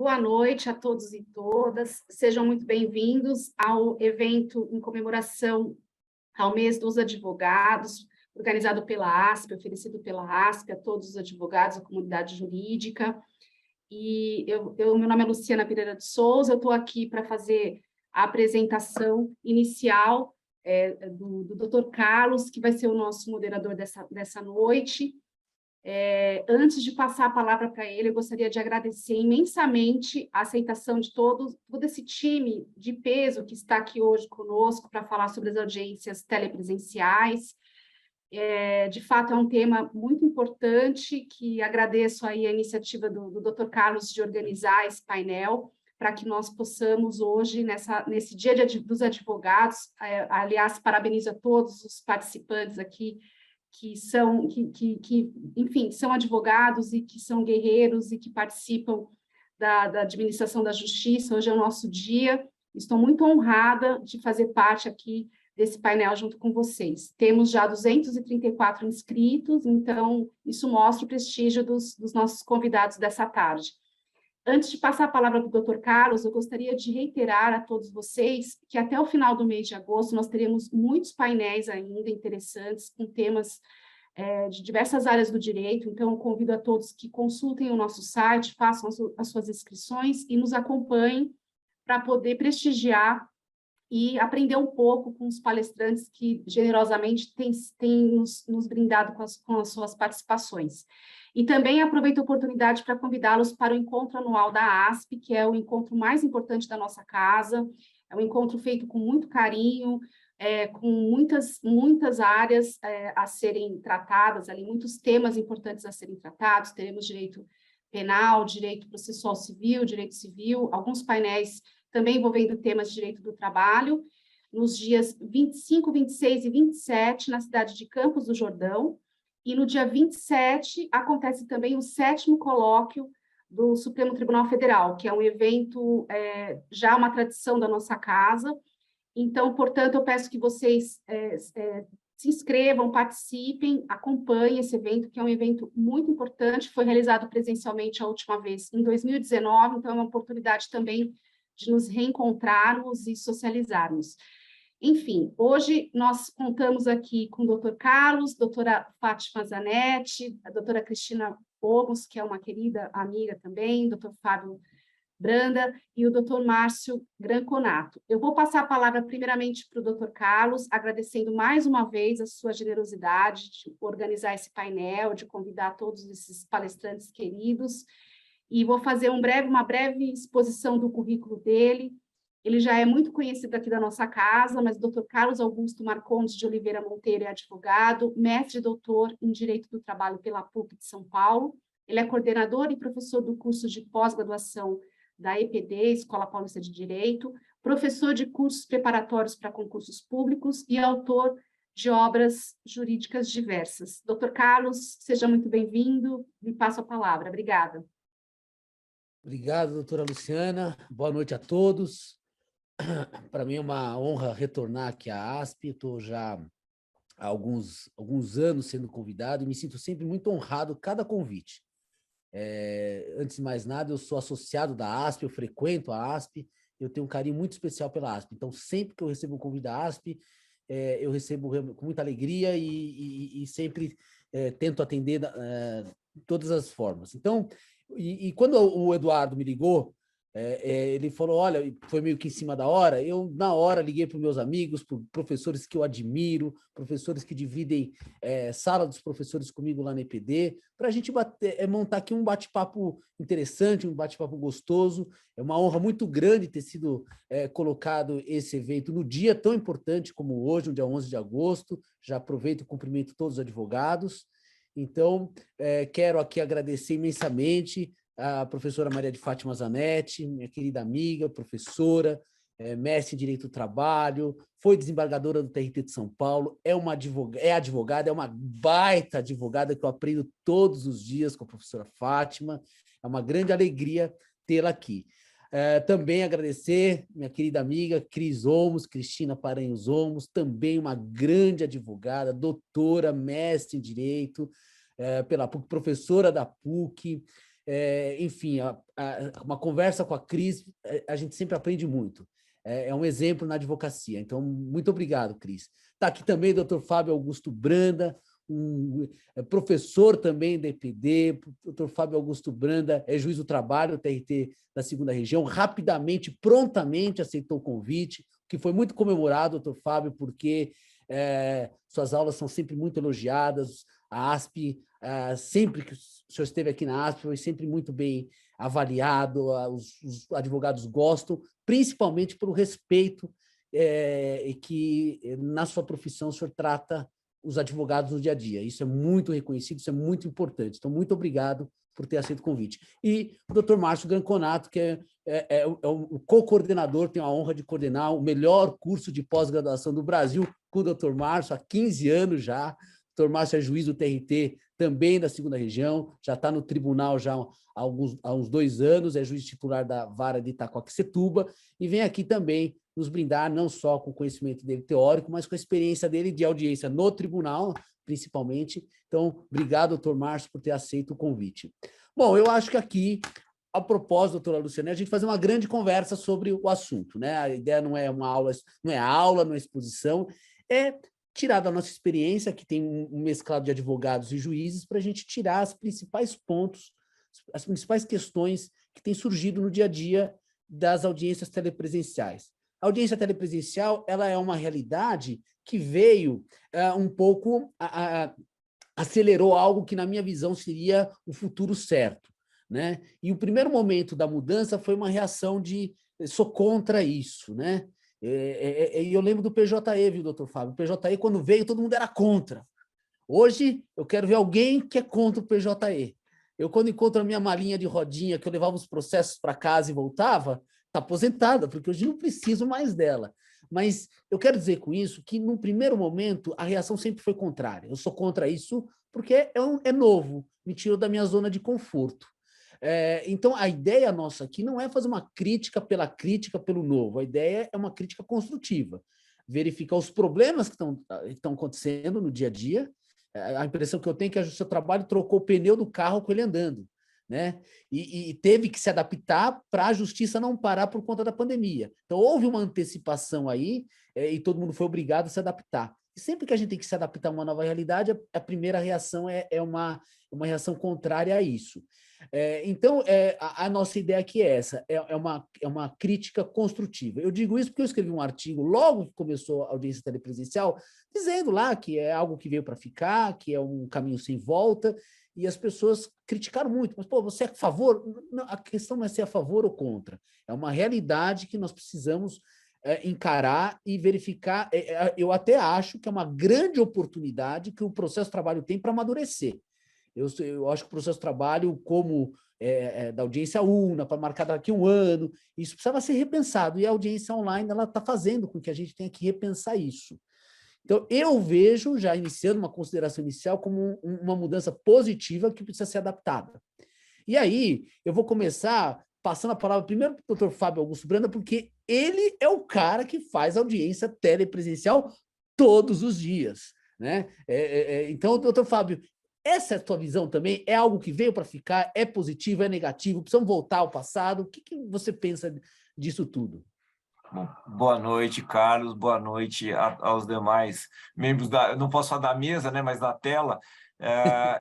Boa noite a todos e todas. Sejam muito bem-vindos ao evento em comemoração ao mês dos advogados, organizado pela ASP, oferecido pela ASP a todos os advogados, a comunidade jurídica. Meu nome é Luciana Pereira de Souza, eu estou aqui para fazer a apresentação inicial do Dr. Carlos, que vai ser o nosso moderador dessa noite. Antes de passar a palavra para ele, eu gostaria de agradecer imensamente a aceitação de todo esse time de peso que está aqui hoje conosco para falar sobre as audiências telepresenciais. De fato, é um tema muito importante, que agradeço aí a iniciativa do Dr. Carlos de organizar esse painel, para que nós possamos hoje, nesse Dia dos Advogados, aliás, parabenizo a todos os participantes aqui, enfim, são advogados e que são guerreiros e que participam da administração da justiça. Hoje é o nosso dia. Estou muito honrada de fazer parte aqui desse painel junto com vocês. Temos já 234 inscritos, então isso mostra o prestígio dos nossos convidados dessa tarde. Antes de passar a palavra para o Dr. Carlos, eu gostaria de reiterar a todos vocês que até o final do mês de agosto nós teremos muitos painéis ainda interessantes, com temas de diversas áreas do direito. Então eu convido a todos que consultem o nosso site, façam as suas inscrições e nos acompanhem para poder prestigiar e aprender um pouco com os palestrantes que generosamente têm nos brindado com as suas participações. E também aproveito a oportunidade para convidá-los para o encontro anual da ASP, que é o encontro mais importante da nossa casa. É um encontro feito com muito carinho, com muitas áreas a serem tratadas, ali, muitos temas importantes a serem tratados. Teremos direito penal, direito processual civil, direito civil, alguns painéis também envolvendo temas de direito do trabalho, nos dias 25, 26 e 27, na cidade de Campos do Jordão. E no dia 27 acontece também o 7º colóquio do Supremo Tribunal Federal, que é um evento, já uma tradição da nossa casa. Então, portanto, eu peço que vocês se inscrevam, participem, acompanhem esse evento, que é um evento muito importante, foi realizado presencialmente a última vez em 2019, então é uma oportunidade também de nos reencontrarmos e socializarmos. Enfim, hoje nós contamos aqui com o Dr. Carlos, doutora Fátima Zanetti, a doutora Cristina Pomos, que é uma querida amiga também, doutor Fábio Branda e o doutor Márcio Granconato. Eu vou passar a palavra primeiramente para o doutor Carlos, agradecendo mais uma vez a sua generosidade de organizar esse painel, de convidar todos esses palestrantes queridos, e vou fazer uma breve exposição do currículo dele. Ele já é muito conhecido aqui da nossa casa, mas o Dr. Carlos Augusto Marcondes de Oliveira Monteiro é advogado, mestre e doutor em Direito do Trabalho pela PUC de São Paulo. Ele é coordenador e professor do curso de pós-graduação da EPD, Escola Paulista de Direito, professor de cursos preparatórios para concursos públicos e autor de obras jurídicas diversas. Dr. Carlos, seja muito bem-vindo, lhe passo a palavra. Obrigada. Obrigado, doutora Luciana. Boa noite a todos. Para mim é uma honra retornar aqui à ASP. Estou já há alguns anos sendo convidado e me sinto sempre muito honrado cada convite. Antes de mais nada, eu sou associado da ASP, eu frequento a ASP, eu tenho um carinho muito especial pela ASP. Então, sempre que eu recebo um convite da ASP, eu recebo com muita alegria e sempre tento atender de todas as formas. Então, quando o Eduardo me ligou, ele falou, olha, foi meio que em cima da hora, eu na hora liguei para os meus amigos, para professores que eu admiro, professores que dividem sala dos professores comigo lá na EPD, para a gente montar aqui um bate-papo interessante, um bate-papo gostoso. É uma honra muito grande ter sido colocado esse evento no dia tão importante como hoje, no dia 11 de agosto. Já aproveito e cumprimento todos os advogados. Então, quero aqui agradecer imensamente a professora Maria de Fátima Zanetti, minha querida amiga, professora, mestre em Direito do Trabalho, foi desembargadora do TRT de São Paulo, é advogada, é uma baita advogada que eu aprendo todos os dias com a professora Fátima. É uma grande alegria tê-la aqui. Também agradecer minha querida amiga Cris Olmos, Cristina Paranhos Olmos, também uma grande advogada, doutora, mestre em Direito pela PUC, professora da PUC, enfim, uma conversa com a Cris, a gente sempre aprende muito. É um exemplo na advocacia. Então, muito obrigado, Cris. Está aqui também o Dr. Fábio Augusto Branda, professor também da EPD. Dr. Fábio Augusto Branda é juiz do trabalho, TRT da 2ª Região, rapidamente, prontamente aceitou o convite, que foi muito comemorado, Dr. Fábio, porque suas aulas são sempre muito elogiadas. A ASP, sempre que o senhor esteve aqui na ASP, foi sempre muito bem avaliado, os advogados gostam, principalmente pelo respeito que, na sua profissão, o senhor trata os advogados no dia a dia. Isso é muito reconhecido, isso é muito importante. Então, muito obrigado por ter aceito o convite. E o Dr. Márcio Granconato, que é o co-coordenador, tem a honra de coordenar o melhor curso de pós-graduação do Brasil com o Dr. Márcio, há 15 anos já. O Dr. Márcio é juiz do TRT, também da 2ª Região, já está no tribunal já há uns 2 anos, é juiz titular da Vara de Itacoaquecetuba, e vem aqui também nos brindar não só com o conhecimento dele teórico, mas com a experiência dele de audiência no tribunal, principalmente. Então, obrigado, doutor Márcio, por ter aceito o convite. Bom, eu acho que aqui, a propósito, doutora Luciana, a gente fazer uma grande conversa sobre o assunto, né? A ideia não é uma aula, não é exposição, é tirar da nossa experiência, que tem um mesclado de advogados e juízes, para a gente tirar os principais pontos, as principais questões que têm surgido no dia a dia das audiências telepresenciais. A audiência telepresencial, ela é uma realidade que veio um pouco, acelerou algo que, na minha visão, seria o futuro certo, né? E o primeiro momento da mudança foi uma reação de sou contra isso, né? E eu lembro do PJE, viu, doutor Fábio? O PJE, quando veio, todo mundo era contra. Hoje, eu quero ver alguém que é contra o PJE. Eu, quando encontro a minha malinha de rodinha, que eu levava os processos para casa e voltava, está aposentada, porque hoje não preciso mais dela. Mas eu quero dizer com isso que, num primeiro momento, a reação sempre foi contrária. Eu sou contra isso porque é novo, me tirou da minha zona de conforto. Então, a ideia nossa aqui não é fazer uma crítica pelo novo, a ideia é uma crítica construtiva, verificar os problemas que estão acontecendo no dia a dia. A impressão que eu tenho é que o seu trabalho trocou o pneu do carro com ele andando, né? E teve que se adaptar para a justiça não parar por conta da pandemia. Então, houve uma antecipação aí e todo mundo foi obrigado a se adaptar. E sempre que a gente tem que se adaptar a uma nova realidade, a primeira reação é uma reação contrária a isso. Então, a nossa ideia aqui é essa, é uma crítica construtiva. Eu digo isso porque eu escrevi um artigo logo que começou a audiência telepresencial, dizendo lá que é algo que veio para ficar, que é um caminho sem volta, e as pessoas criticaram muito. Mas, pô, você é a favor? Não, a questão não é ser a favor ou contra. É uma realidade que nós precisamos encarar e verificar. Eu até acho que é uma grande oportunidade que o processo de trabalho tem para amadurecer. Eu acho que o processo de trabalho, como da audiência UNA, para marcar daqui a um ano, isso precisava ser repensado, e a audiência online está fazendo com que a gente tenha que repensar isso. Então, eu vejo, já iniciando uma consideração inicial, como uma mudança positiva que precisa ser adaptada. E aí, eu vou começar passando a palavra primeiro para o doutor Fábio Augusto Branda, porque ele é o cara que faz audiência telepresencial todos os dias, né? Então, doutor Fábio, essa é a tua visão também? É algo que veio para ficar? É positivo? É negativo? Precisamos voltar ao passado? O que você pensa disso tudo? Bom, boa noite, Carlos. Boa noite aos demais membros da... Não posso falar da mesa, né, mas da tela.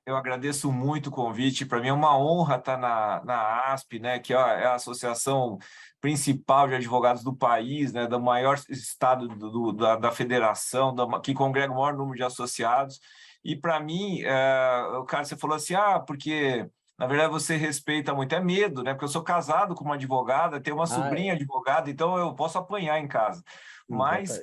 Eu agradeço muito o convite. Para mim é uma honra estar na ASP, né, que é a associação principal de advogados do país, né, do maior estado da federação, que congrega o maior número de associados. E, para mim, o cara, você falou assim, porque... Na verdade, você respeita muito, é medo, né? Porque eu sou casado com uma advogada, tenho uma sobrinha advogada, então eu posso apanhar em casa. Mas,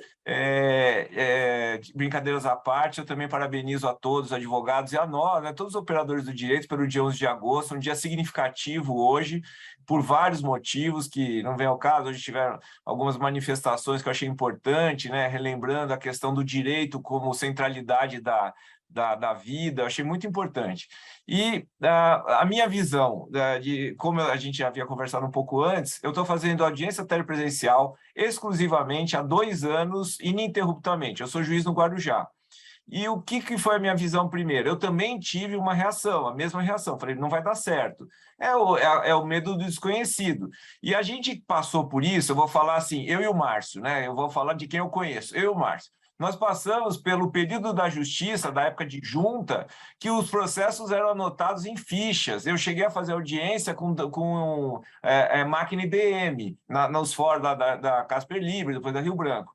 brincadeiras à parte, eu também parabenizo a todos os advogados e a nós, né, todos os operadores do direito, pelo dia 11 de agosto, um dia significativo hoje, por vários motivos que não vem ao caso. Hoje tiveram algumas manifestações que eu achei importante, né, relembrando a questão do direito como centralidade da vida, eu achei muito importante. E a minha visão, de como a gente já havia conversado um pouco antes, eu estou fazendo audiência telepresencial exclusivamente há 2 anos, ininterruptamente. Eu sou juiz no Guarujá. E o que foi a minha visão primeiro? Eu também tive uma reação, a mesma reação. Falei, não vai dar certo. É o medo do desconhecido. E a gente passou por isso, eu vou falar assim, eu e o Márcio, né? Eu vou falar de quem eu conheço, eu e o Márcio. Nós passamos pelo período da justiça, da época de junta, que os processos eram anotados em fichas. Eu cheguei a fazer audiência com máquina IBM, nos fóruns da Casper Libre, depois da Rio Branco.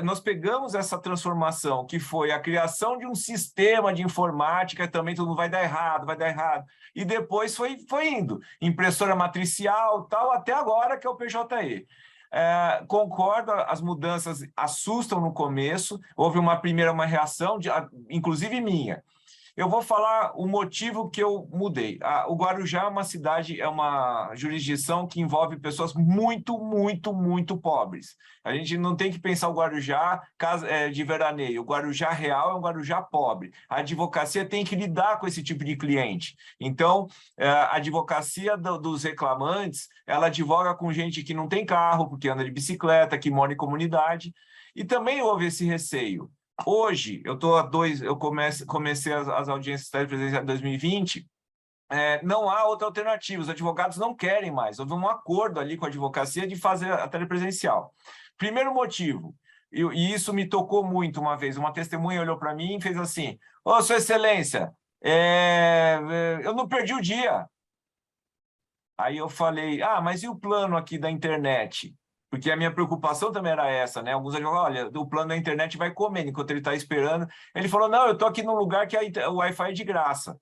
Nós pegamos essa transformação, que foi a criação de um sistema de informática, também tudo vai dar errado, e depois foi indo, impressora matricial, tal, até agora que é o PJE. Concordo, as mudanças assustam no começo, houve uma reação, inclusive minha. Eu vou falar o motivo que eu mudei. O Guarujá é uma cidade, é uma jurisdição que envolve pessoas muito, muito, muito pobres. A gente não tem que pensar o Guarujá de veraneio. O Guarujá real é um Guarujá pobre. A advocacia tem que lidar com esse tipo de cliente. Então, a advocacia dos reclamantes, ela advoga com gente que não tem carro, porque anda de bicicleta, que mora em comunidade. E também houve esse receio. Hoje, eu comecei as audiências telepresenciais em 2020, não há outra alternativa, os advogados não querem mais, houve um acordo ali com a advocacia de fazer a telepresencial. Primeiro motivo, e isso me tocou muito uma vez, uma testemunha olhou para mim e fez assim, ô, Sua Excelência, eu não perdi o dia. Aí eu falei, mas e o plano aqui da internet? Porque a minha preocupação também era essa, né? Alguns advogados, olha, o plano da internet vai comendo enquanto ele está esperando. Ele falou, não, eu estou aqui num lugar que o Wi-Fi é de graça.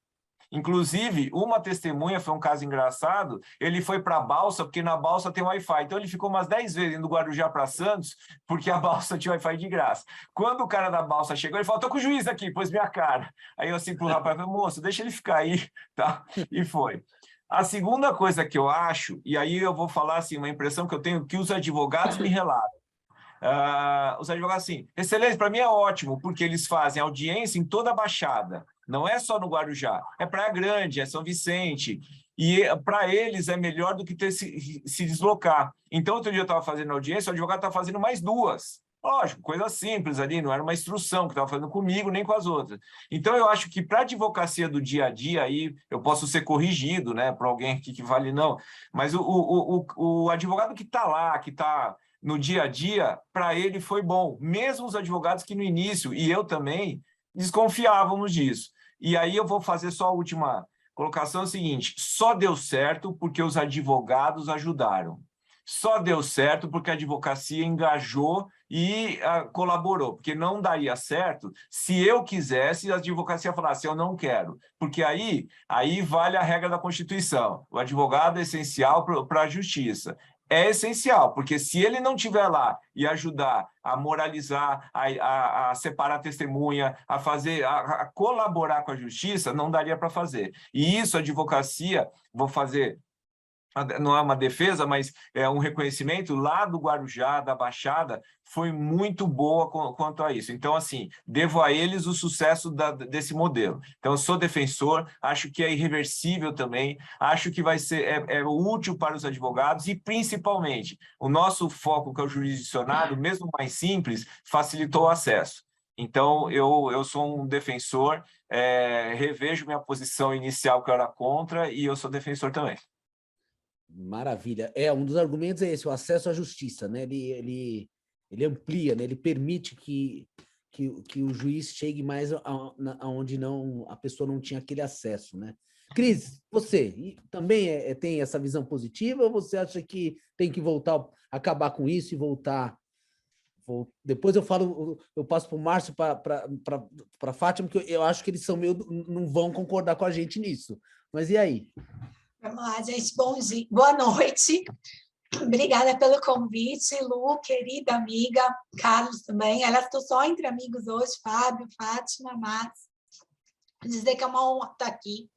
Inclusive, uma testemunha, foi um caso engraçado, ele foi para a Balsa, porque na Balsa tem Wi-Fi. Então, ele ficou umas 10 vezes indo do Guarujá para Santos, porque a Balsa tinha Wi-Fi de graça. Quando o cara da Balsa chegou, ele falou, estou com o juiz aqui, pôs minha cara. Aí eu assim para o rapaz, moço, deixa ele ficar aí, tá? E foi. A segunda coisa que eu acho, e aí eu vou falar assim, uma impressão que eu tenho, que os advogados me relatam. Os advogados assim, excelência, para mim é ótimo, porque eles fazem audiência em toda a Baixada, não é só no Guarujá, é Praia Grande, é São Vicente, e para eles é melhor do que ter se deslocar. Então, outro dia eu estava fazendo audiência, o advogado estava fazendo mais 2. Lógico, coisa simples ali, não era uma instrução que estava fazendo comigo, nem com as outras. Então, eu acho que para a advocacia do dia a dia, aí eu posso ser corrigido, né, para alguém aqui que vale não, mas o advogado que está lá, que está no dia a dia, para ele foi bom. Mesmo os advogados que no início, e eu também, desconfiávamos disso. E aí eu vou fazer só a última colocação, é o seguinte, só deu certo porque os advogados ajudaram. Só deu certo porque a advocacia engajou e colaborou, porque não daria certo se eu quisesse, a advocacia falasse, eu não quero, porque aí vale a regra da Constituição, o advogado é essencial para a justiça. É essencial, porque se ele não estiver lá e ajudar a moralizar, a separar a testemunha, a colaborar com a justiça, não daria para fazer. E isso, a advocacia, vou fazer, não é uma defesa, mas é um reconhecimento lá do Guarujá, da Baixada, foi muito boa quanto a isso. Então, assim, devo a eles o sucesso desse modelo. Então, eu sou defensor, acho que é irreversível também, acho que vai ser útil para os advogados e, principalmente, o nosso foco, que é o jurisdicionado, mesmo mais simples, facilitou o acesso. Então, eu sou um defensor, revejo minha posição inicial, que eu era contra, e eu sou defensor também. Maravilha. Um dos argumentos é esse, o acesso à justiça, né? Ele amplia, né? Ele permite que o juiz chegue mais aonde a pessoa não tinha aquele acesso, né? Cris, você também tem essa visão positiva ou você acha que tem que acabar com isso e voltar? Depois eu passo para o Márcio, para a Fátima, porque eu acho que eles não vão concordar com a gente nisso. Mas e aí? Vamos lá, gente. Bom dia, boa noite. Obrigada pelo convite, Lu, querida amiga, Carlos também. Aliás, estou só entre amigos hoje, Fábio, Fátima, Max. Dizer que é uma honra estar aqui.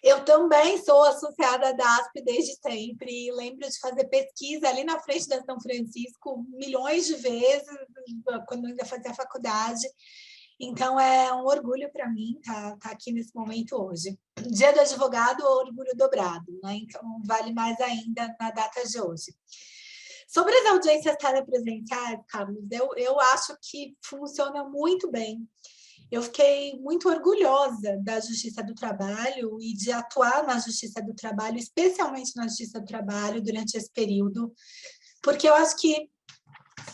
Eu também sou associada da ASP desde sempre. Lembro de fazer pesquisa ali na frente da São Francisco milhões de vezes, quando ainda fazia faculdade. Então, é um orgulho para mim estar aqui nesse momento hoje. Dia do advogado, orgulho dobrado, né? Então, vale mais ainda na data de hoje. Sobre as audiências telepresenciais, Carlos, eu acho que funciona muito bem. Eu fiquei muito orgulhosa da Justiça do Trabalho e de atuar na Justiça do Trabalho, especialmente na Justiça do Trabalho, durante esse período, porque eu acho que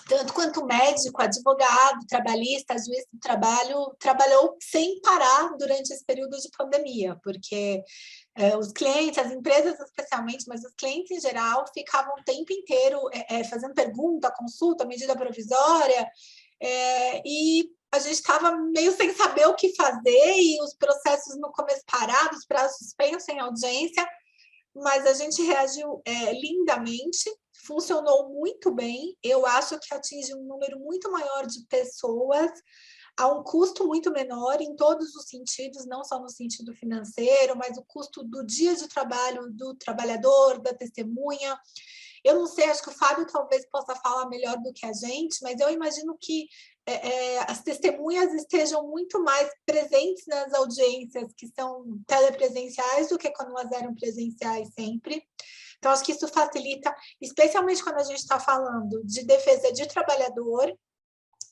tanto quanto médico, advogado, trabalhista, juiz do trabalho, trabalhou sem parar durante esse período de pandemia, porque os clientes, as empresas especialmente, mas os clientes em geral, ficavam o tempo inteiro fazendo pergunta, consulta, medida provisória, e a gente estava meio sem saber o que fazer, e os processos no começo parados, prazos suspensos em audiência, mas a gente reagiu lindamente, funcionou muito bem. Eu acho que atinge um número muito maior de pessoas a um custo muito menor em todos os sentidos, não só no sentido financeiro, mas o custo do dia de trabalho do trabalhador, da testemunha. Eu não sei, acho que o Fábio talvez possa falar melhor do que a gente, mas eu imagino que as testemunhas estejam muito mais presentes nas audiências que são telepresenciais do que quando elas eram presenciais sempre. Então, acho que isso facilita, especialmente quando a gente está falando de defesa de trabalhador,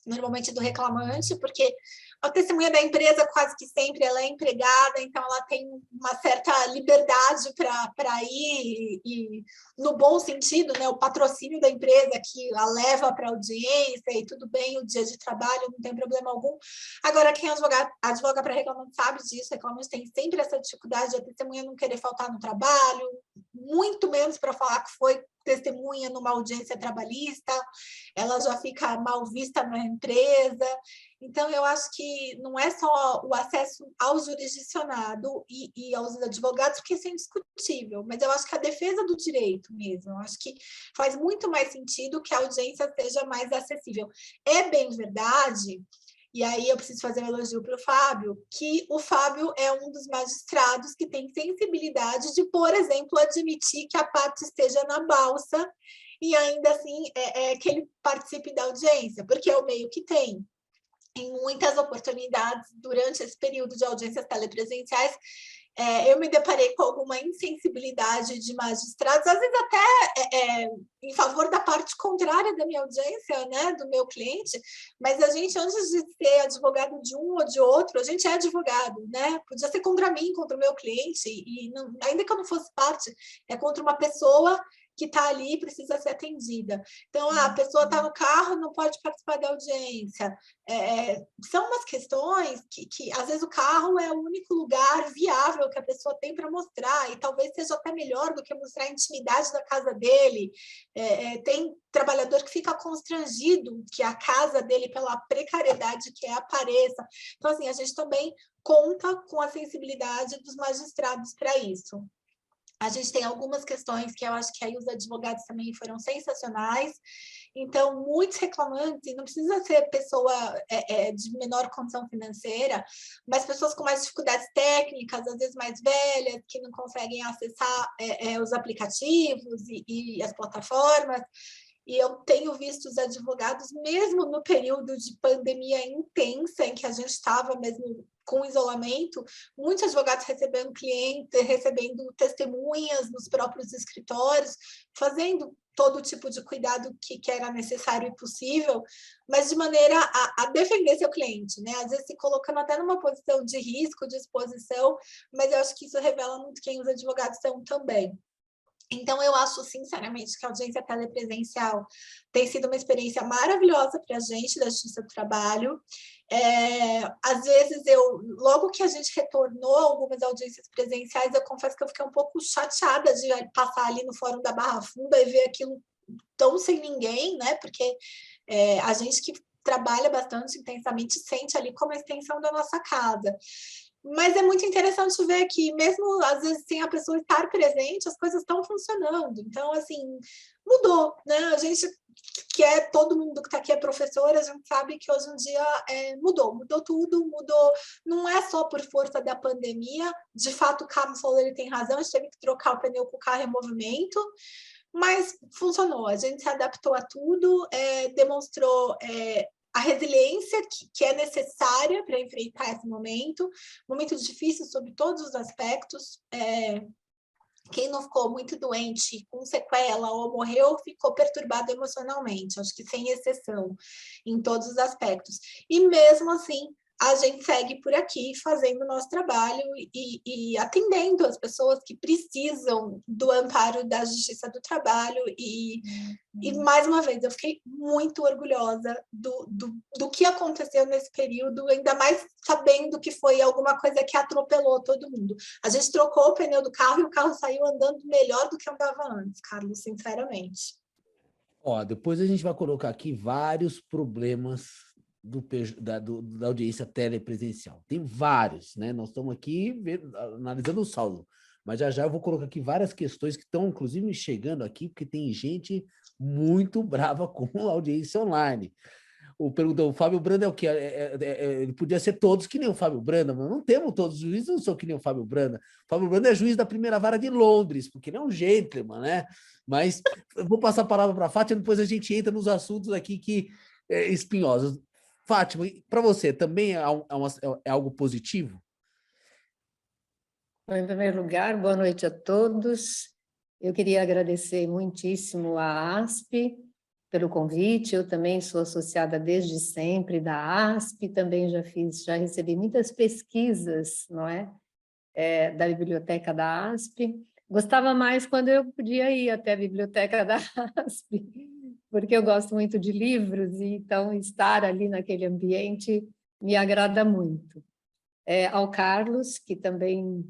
normalmente do reclamante, porque a testemunha da empresa quase que sempre ela é empregada, então ela tem uma certa liberdade para ir, e no bom sentido, né, o patrocínio da empresa que a leva para a audiência, e tudo bem, o dia de trabalho não tem problema algum. Agora, quem advoga para reclamante sabe disso, reclamante tem sempre essa dificuldade de a testemunha não querer faltar no trabalho, muito menos para falar que foi testemunha numa audiência trabalhista, ela já fica mal vista na empresa. Então, eu acho que não é só o acesso ao jurisdicionado e aos advogados, porque isso é indiscutível, mas eu acho que a defesa do direito mesmo, eu acho que faz muito mais sentido que a audiência seja mais acessível. É bem verdade, e aí eu preciso fazer um elogio para o Fábio, que o Fábio é um dos magistrados que tem sensibilidade de, por exemplo, admitir que a parte esteja na balsa e ainda assim que ele participe da audiência, porque é o meio que tem. Em muitas oportunidades, durante esse período de audiências telepresenciais, eu me deparei com alguma insensibilidade de magistrados, às vezes até em favor da parte contrária da minha audiência, né, do meu cliente, mas a gente, antes de ser advogado de um ou de outro, a gente é advogado, né? Podia ser contra mim, contra o meu cliente, e não, ainda que eu não fosse parte, é contra uma pessoa que está ali e precisa ser atendida. Então, a pessoa está no carro, não pode participar da audiência. São umas questões que, às vezes, o carro é o único lugar viável que a pessoa tem para mostrar, e talvez seja até melhor do que mostrar a intimidade da casa dele. Tem trabalhador que fica constrangido que a casa dele, pela precariedade que apareça. Então, assim, a gente também conta com a sensibilidade dos magistrados para isso. A gente tem algumas questões que eu acho que aí os advogados também foram sensacionais. Então, muitos reclamantes, e não precisa ser pessoa de menor condição financeira, mas pessoas com mais dificuldades técnicas, às vezes mais velhas, que não conseguem acessar os aplicativos e as plataformas. E eu tenho visto os advogados, mesmo no período de pandemia intensa, em que a gente estava mesmo com isolamento, muitos advogados recebendo clientes, recebendo testemunhas nos próprios escritórios, fazendo todo tipo de cuidado que era necessário e possível, mas de maneira a defender seu cliente, né? Às vezes se colocando até numa posição de risco, de exposição, mas eu acho que isso revela muito quem os advogados são também. Então, eu acho, sinceramente, que a audiência telepresencial tem sido uma experiência maravilhosa para a gente, da Justiça do Trabalho. Às vezes, logo que a gente retornou algumas audiências presenciais, eu confesso que eu fiquei um pouco chateada de passar ali no Fórum da Barra Funda e ver aquilo tão sem ninguém, né? Porque a gente que trabalha bastante intensamente sente ali como a extensão da nossa casa. Mas é muito interessante ver que, mesmo às vezes sem a pessoa estar presente, as coisas estão funcionando. Então, assim, mudou, né? A gente que todo mundo que está aqui é professor, a gente sabe que hoje em dia mudou tudo, mudou. Não é só por força da pandemia, de fato o Carlos falou, ele tem razão, a gente teve que trocar o pneu com o carro em movimento, mas funcionou, a gente se adaptou a tudo, demonstrou a resiliência que é necessária para enfrentar esse momento difícil sob todos os aspectos, quem não ficou muito doente, com sequela ou morreu, ficou perturbado emocionalmente, acho que sem exceção, em todos os aspectos. E mesmo assim, a gente segue por aqui fazendo o nosso trabalho e atendendo as pessoas que precisam do amparo da Justiça do Trabalho. E mais uma vez, eu fiquei muito orgulhosa do que aconteceu nesse período, ainda mais sabendo que foi alguma coisa que atropelou todo mundo. A gente trocou o pneu do carro e o carro saiu andando melhor do que andava antes, Carlos, sinceramente. Ó, depois a gente vai colocar aqui vários problemas da audiência telepresencial. Tem vários, né? Nós estamos aqui analisando o saldo, mas já eu vou colocar aqui várias questões que estão, inclusive, chegando aqui, porque tem gente muito brava com a audiência online. O Fábio Branda é o quê? Ele podia ser todos que nem o Fábio Branda, mas não temos todos os juízes, não são que nem o Fábio Branda. O Fábio Branda é juiz da primeira vara de Londres, porque ele é um gentleman, né? Mas eu vou passar a palavra para a Fátima, depois a gente entra nos assuntos aqui espinhosos. Fátima, para você, também é algo positivo? Em primeiro lugar, boa noite a todos. Eu queria agradecer muitíssimo à ASP pelo convite. Eu também sou associada desde sempre da ASP, também já recebi muitas pesquisas, não é? Da biblioteca da ASP. Gostava mais quando eu podia ir até a biblioteca da ASP, porque eu gosto muito de livros, e então estar ali naquele ambiente me agrada muito. Ao Carlos, que também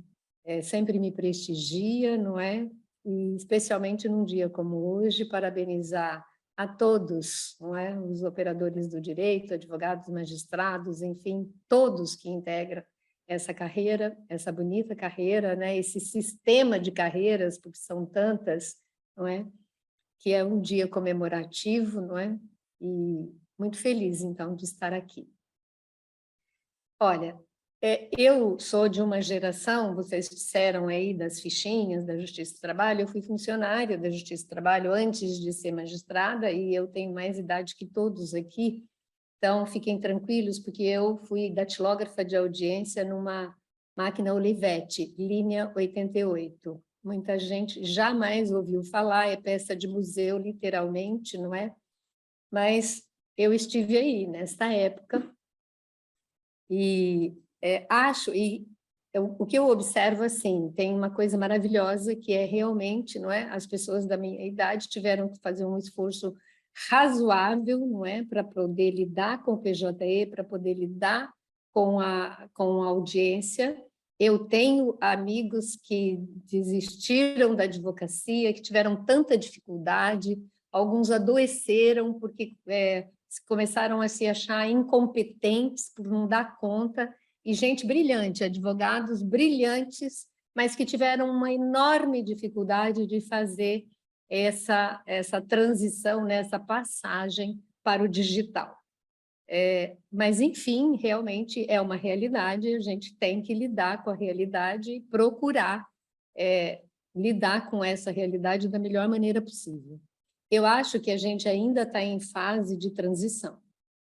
sempre me prestigia, não é? E especialmente num dia como hoje, parabenizar a todos, não é? Os operadores do direito, advogados, magistrados, enfim, todos que integram essa carreira, essa bonita carreira, né? Esse sistema de carreiras, porque são tantas, não é? Que é um dia comemorativo, não é? E muito feliz, então, de estar aqui. Olha, eu sou de uma geração, vocês disseram aí das fichinhas da Justiça do Trabalho, eu fui funcionária da Justiça do Trabalho antes de ser magistrada, e eu tenho mais idade que todos aqui, então fiquem tranquilos, porque eu fui datilógrafa de audiência numa máquina Olivetti, linha 88. Muita gente jamais ouviu falar, é peça de museu, literalmente, não é? Mas eu estive aí, nesta época, e o que eu observo, assim, tem uma coisa maravilhosa que é realmente, não é? As pessoas da minha idade tiveram que fazer um esforço razoável, não é? Para poder lidar com o PJE, para poder lidar com a audiência. Eu tenho amigos que desistiram da advocacia, que tiveram tanta dificuldade, alguns adoeceram porque começaram a se achar incompetentes por não dar conta, e gente brilhante, advogados brilhantes, mas que tiveram uma enorme dificuldade de fazer essa transição, essa passagem para o digital. Mas, enfim, realmente é uma realidade, a gente tem que lidar com a realidade e procurar lidar com essa realidade da melhor maneira possível. Eu acho que a gente ainda está em fase de transição.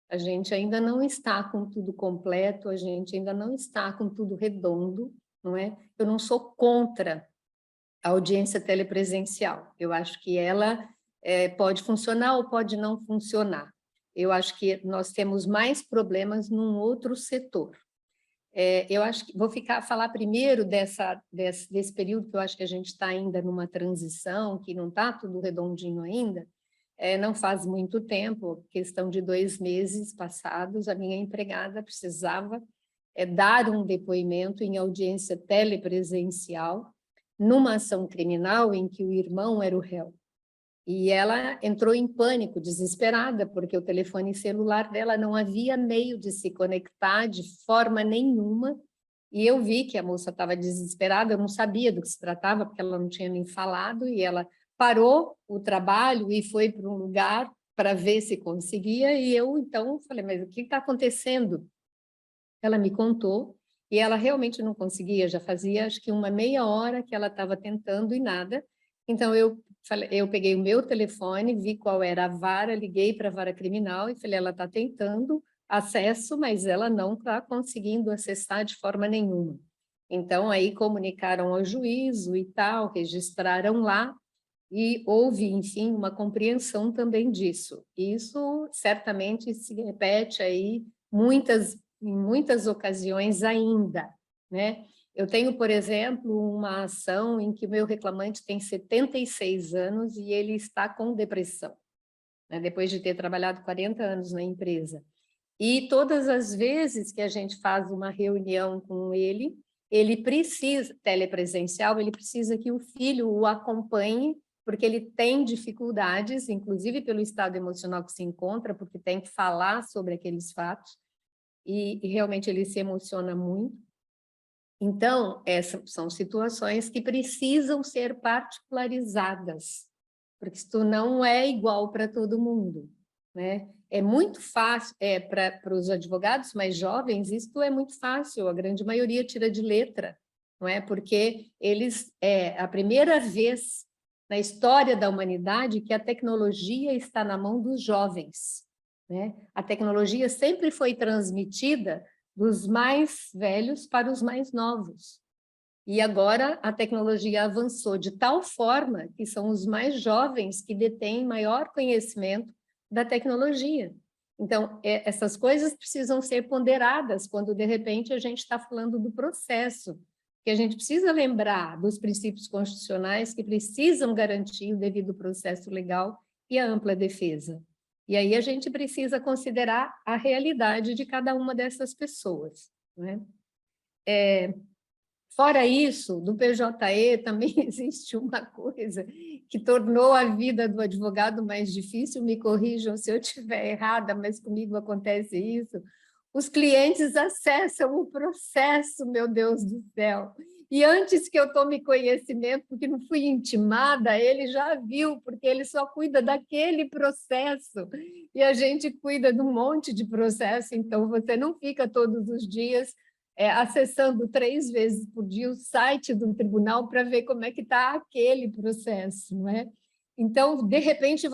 A gente ainda não está com tudo completo, a gente ainda não está com tudo redondo, não é? Eu não sou contra a audiência telepresencial. Eu acho que ela pode funcionar ou pode não funcionar. Eu acho que nós temos mais problemas num outro setor. Eu acho que vou falar primeiro desse período que eu acho que a gente está ainda numa transição, que não está tudo redondinho ainda. Não faz muito tempo, questão de 2 meses passados, a minha empregada precisava dar um depoimento em audiência telepresencial numa ação criminal em que o irmão era o réu. E ela entrou em pânico, desesperada, porque o telefone celular dela não havia meio de se conectar de forma nenhuma. E eu vi que a moça estava desesperada, eu não sabia do que se tratava, porque ela não tinha nem falado, e ela parou o trabalho e foi para um lugar para ver se conseguia, e eu, então, falei, mas o que está acontecendo? Ela me contou, e ela realmente não conseguia, já fazia, acho que uma meia hora que ela estava tentando e nada. Então, eu peguei o meu telefone, vi qual era a vara, liguei para a vara criminal e falei, ela está tentando acesso, mas ela não está conseguindo acessar de forma nenhuma. Então, aí comunicaram ao juízo e tal, registraram lá, e houve, enfim, uma compreensão também disso. Isso certamente se repete aí em muitas ocasiões ainda, né? Eu tenho, por exemplo, uma ação em que o meu reclamante tem 76 anos e ele está com depressão, né? Depois de ter trabalhado 40 anos na empresa. E todas as vezes que a gente faz uma reunião com ele precisa, telepresencial, ele precisa que o filho o acompanhe, porque ele tem dificuldades, inclusive pelo estado emocional que se encontra, porque tem que falar sobre aqueles fatos, e realmente ele se emociona muito. Então, essas são situações que precisam ser particularizadas, porque isso não é igual para todo mundo, né? É muito fácil, para os advogados mais jovens, isso é muito fácil, a grande maioria tira de letra, não é? Porque é a primeira vez na história da humanidade que a tecnologia está na mão dos jovens, né? A tecnologia sempre foi transmitida dos mais velhos para os mais novos. E agora a tecnologia avançou de tal forma que são os mais jovens que detêm maior conhecimento da tecnologia. Então, essas coisas precisam ser ponderadas quando, de repente, a gente está falando do processo, que a gente precisa lembrar dos princípios constitucionais que precisam garantir o devido processo legal e a ampla defesa. E aí a gente precisa considerar a realidade de cada uma dessas pessoas, né? Fora isso, do PJE também existe uma coisa que tornou a vida do advogado mais difícil, me corrijam se eu estiver errada, mas comigo acontece isso. Os clientes acessam o processo, meu Deus do céu. E antes que eu tome conhecimento, porque não fui intimada, ele já viu, porque ele só cuida daquele processo. E a gente cuida de um monte de processo, então você não fica todos os dias acessando 3 vezes por dia o site do tribunal para ver como é que está aquele processo, não é? Então, de repente,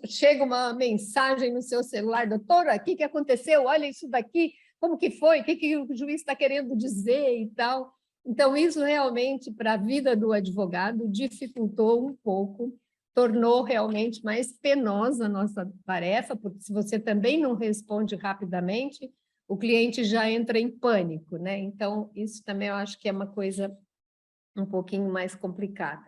chega uma mensagem no seu celular, doutora, o que aconteceu? Olha isso daqui, como que foi? O que o juiz está querendo dizer e tal? Então, isso realmente, para a vida do advogado, dificultou um pouco, tornou realmente mais penosa a nossa tarefa, porque se você também não responde rapidamente, o cliente já entra em pânico, né? Então, isso também eu acho que é uma coisa um pouquinho mais complicada.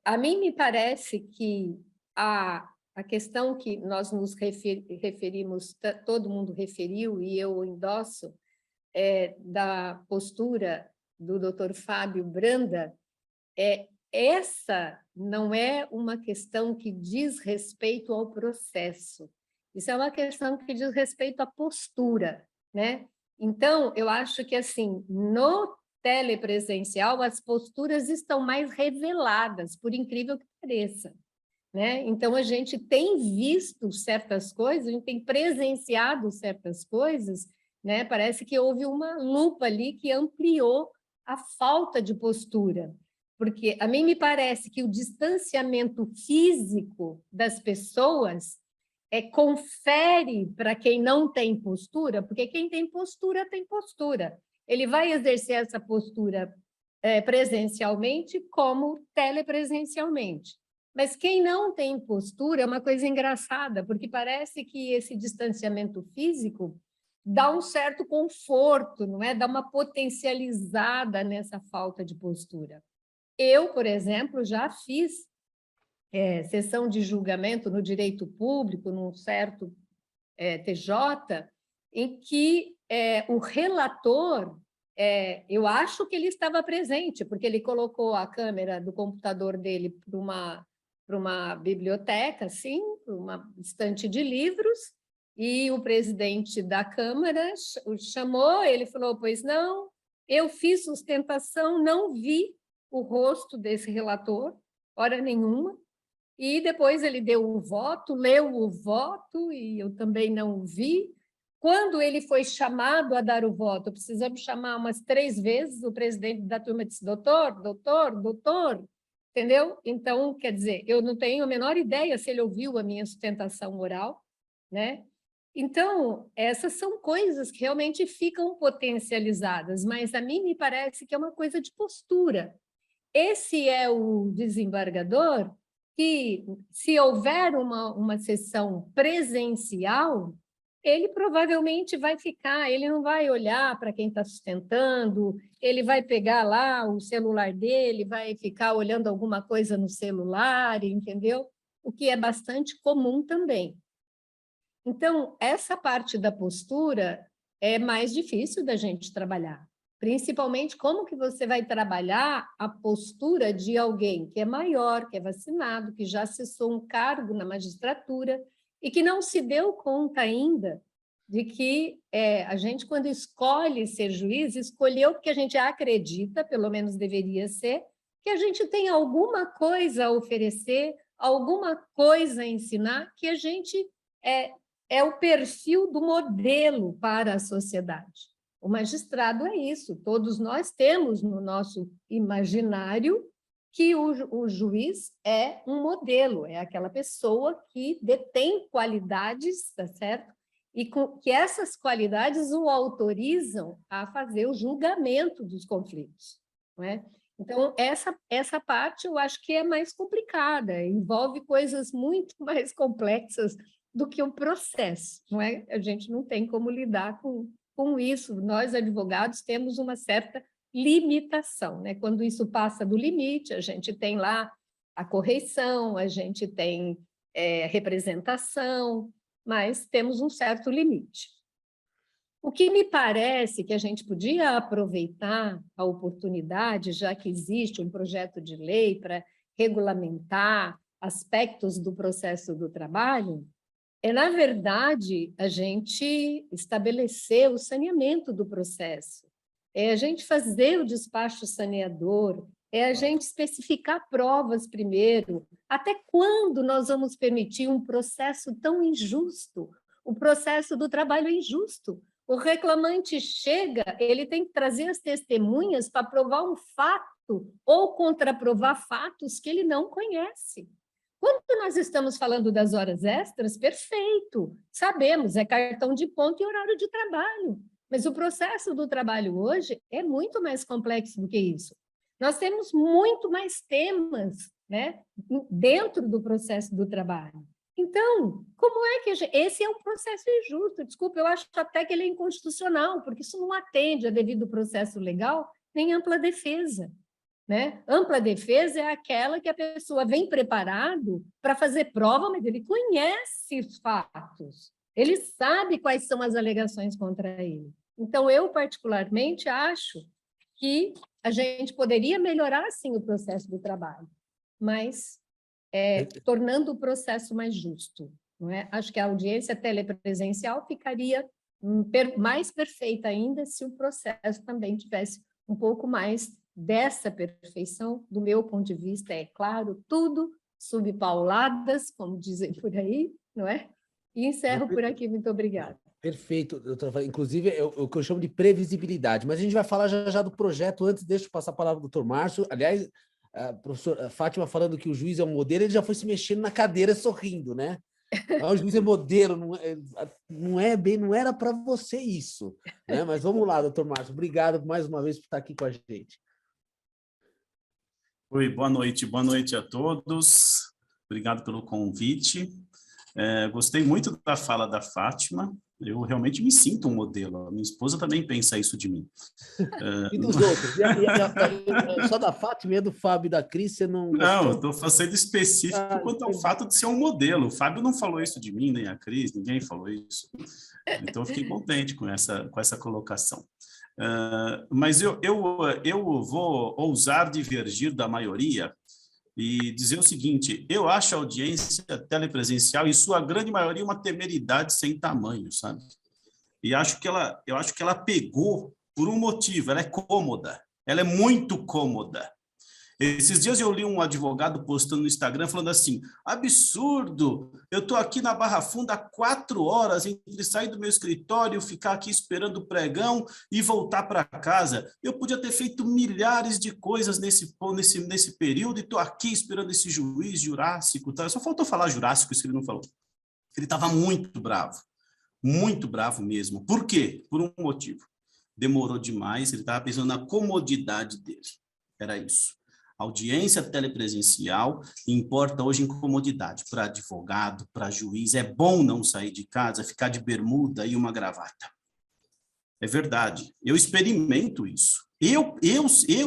A mim me parece que a questão que nós nos referimos, todo mundo referiu, e eu endosso, da postura do Dr. Fábio Branda, essa não é uma questão que diz respeito ao processo. Isso é uma questão que diz respeito à postura, né? Então, eu acho que, assim, no telepresencial, as posturas estão mais reveladas, por incrível que pareça, né? Então, a gente tem visto certas coisas, a gente tem presenciado certas coisas, né? Parece que houve uma lupa ali que ampliou a falta de postura, porque a mim me parece que o distanciamento físico das pessoas confere para quem não tem postura, porque quem tem postura, tem postura. Ele vai exercer essa postura presencialmente como telepresencialmente. Mas quem não tem postura é uma coisa engraçada, porque parece que esse distanciamento físico dá um certo conforto, não é? Dá uma potencializada nessa falta de postura. Eu, por exemplo, já fiz sessão de julgamento no direito público, num certo TJ, em que o relator, eu acho que ele estava presente, porque ele colocou a câmera do computador dele para uma biblioteca, assim, para uma estante de livros, e o presidente da Câmara o chamou, ele falou, pois não, eu fiz sustentação, não vi o rosto desse relator, hora nenhuma, e depois ele deu o voto, leu o voto, e eu também não o vi. Quando ele foi chamado a dar o voto, precisamos chamar umas 3 vezes, o presidente da turma disse, doutor, doutor, doutor, entendeu? Então, quer dizer, eu não tenho a menor ideia se ele ouviu a minha sustentação oral, né? Então, essas são coisas que realmente ficam potencializadas, mas a mim me parece que é uma coisa de postura. Esse é o desembargador que, se houver uma sessão presencial, ele provavelmente vai ficar, ele não vai olhar para quem está sustentando, ele vai pegar lá o celular dele, vai ficar olhando alguma coisa no celular, entendeu? O que é bastante comum também. Então, essa parte da postura é mais difícil da gente trabalhar. Principalmente como que você vai trabalhar a postura de alguém que é maior, que é vacinado, que já acessou um cargo na magistratura e que não se deu conta ainda de que a gente, quando escolhe ser juiz, escolheu porque a gente acredita, pelo menos deveria ser, que a gente tem alguma coisa a oferecer, alguma coisa a ensinar, que a gente é o perfil do modelo para a sociedade. O magistrado é isso, todos nós temos no nosso imaginário que o juiz é um modelo, é aquela pessoa que detém qualidades, tá certo? E que essas qualidades o autorizam a fazer o julgamento dos conflitos, não é? Então, essa parte eu acho que é mais complicada, envolve coisas muito mais complexas do que o processo, não é? A gente não tem como lidar com isso. Nós, advogados, temos uma certa limitação, né? Quando isso passa do limite, a gente tem lá a correição, a gente tem representação, mas temos um certo limite. O que me parece que a gente podia aproveitar a oportunidade, já que existe um projeto de lei para regulamentar aspectos do processo do trabalho, na verdade, a gente estabelecer o saneamento do processo, a gente fazer o despacho saneador, a gente especificar provas primeiro. Até quando nós vamos permitir um processo tão injusto? O processo do trabalho é injusto. O reclamante chega, ele tem que trazer as testemunhas para provar um fato ou contraprovar fatos que ele não conhece. Quando nós estamos falando das horas extras, perfeito, sabemos, é cartão de ponto e horário de trabalho, mas o processo do trabalho hoje é muito mais complexo do que isso. Nós temos muito mais temas, né, dentro do processo do trabalho. Então, como é que esse é um processo injusto? Desculpa, eu acho até que ele é inconstitucional, porque isso não atende a devido processo legal nem ampla defesa. Né? Ampla defesa é aquela que a pessoa vem preparado para fazer prova, mas ele conhece os fatos, ele sabe quais são as alegações contra ele. Então, eu particularmente acho que a gente poderia melhorar, sim, o processo do trabalho, mas tornando o processo mais justo. Não é? Acho que a audiência telepresencial ficaria mais perfeita ainda se o processo também tivesse um pouco mais dessa perfeição. Do meu ponto de vista, é claro, tudo subpauladas, como dizem por aí, não é? E encerro por aqui. Muito obrigada. Perfeito, doutora. Inclusive, é o que eu chamo de previsibilidade, mas a gente vai falar já do projeto. Antes, deixa eu passar a palavra para o doutor Márcio. Aliás, a professora Fátima falando que o juiz é um modelo, ele já foi se mexendo na cadeira sorrindo, né? O juiz é modelo, não era para você isso, né? Mas vamos lá, doutor Márcio, obrigado mais uma vez por estar aqui com a gente. Oi, boa noite a todos, obrigado pelo convite. Gostei muito da fala da Fátima, eu realmente me sinto um modelo, a minha esposa também pensa isso de mim. E dos outros? Só da Fátima e do Fábio e da Cris, você não... Não, estou fazendo específico quanto ao fato de ser um modelo. O Fábio não falou isso de mim, nem a Cris, ninguém falou isso. Então, eu fiquei contente com essa colocação. Mas eu vou ousar divergir da maioria e dizer o seguinte: eu acho a audiência telepresencial, em sua grande maioria, uma temeridade sem tamanho, sabe? E eu acho que ela pegou por um motivo, ela é cômoda, ela é muito cômoda. Esses dias eu li um advogado postando no Instagram falando assim: absurdo, eu estou aqui na Barra Funda há 4 horas entre sair do meu escritório, ficar aqui esperando o pregão e voltar para casa. Eu podia ter feito milhares de coisas nesse período e estou aqui esperando esse juiz jurássico. Tá? Só faltou falar jurássico, isso que ele não falou. Ele estava muito bravo. muito bravo mesmo. Por quê? Por um motivo. Demorou demais, ele estava pensando na comodidade dele. Era isso. Audiência telepresencial importa hoje em comodidade. Para advogado, para juiz, é bom não sair de casa, ficar de bermuda e uma gravata. É verdade. Eu experimento isso. Eu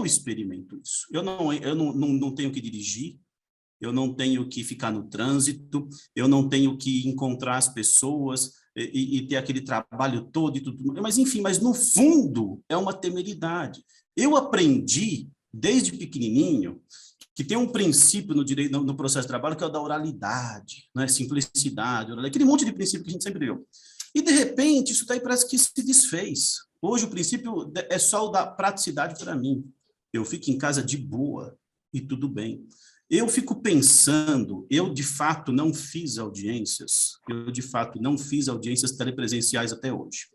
experimento isso. Eu não tenho que dirigir, eu não tenho que ficar no trânsito, eu não tenho que encontrar as pessoas e ter aquele trabalho todo e tudo. Mas, enfim, mas no fundo é uma temeridade. Eu aprendi, desde pequenininho, que tem um princípio no direito, no processo de trabalho, que é o da oralidade, né? Simplicidade, aquele monte de princípio que a gente sempre viu. E, de repente, isso daí parece que se desfez. Hoje, o princípio é só o da praticidade para mim. Eu fico em casa de boa e tudo bem. Eu fico pensando, eu, de fato, não fiz audiências, telepresenciais até hoje.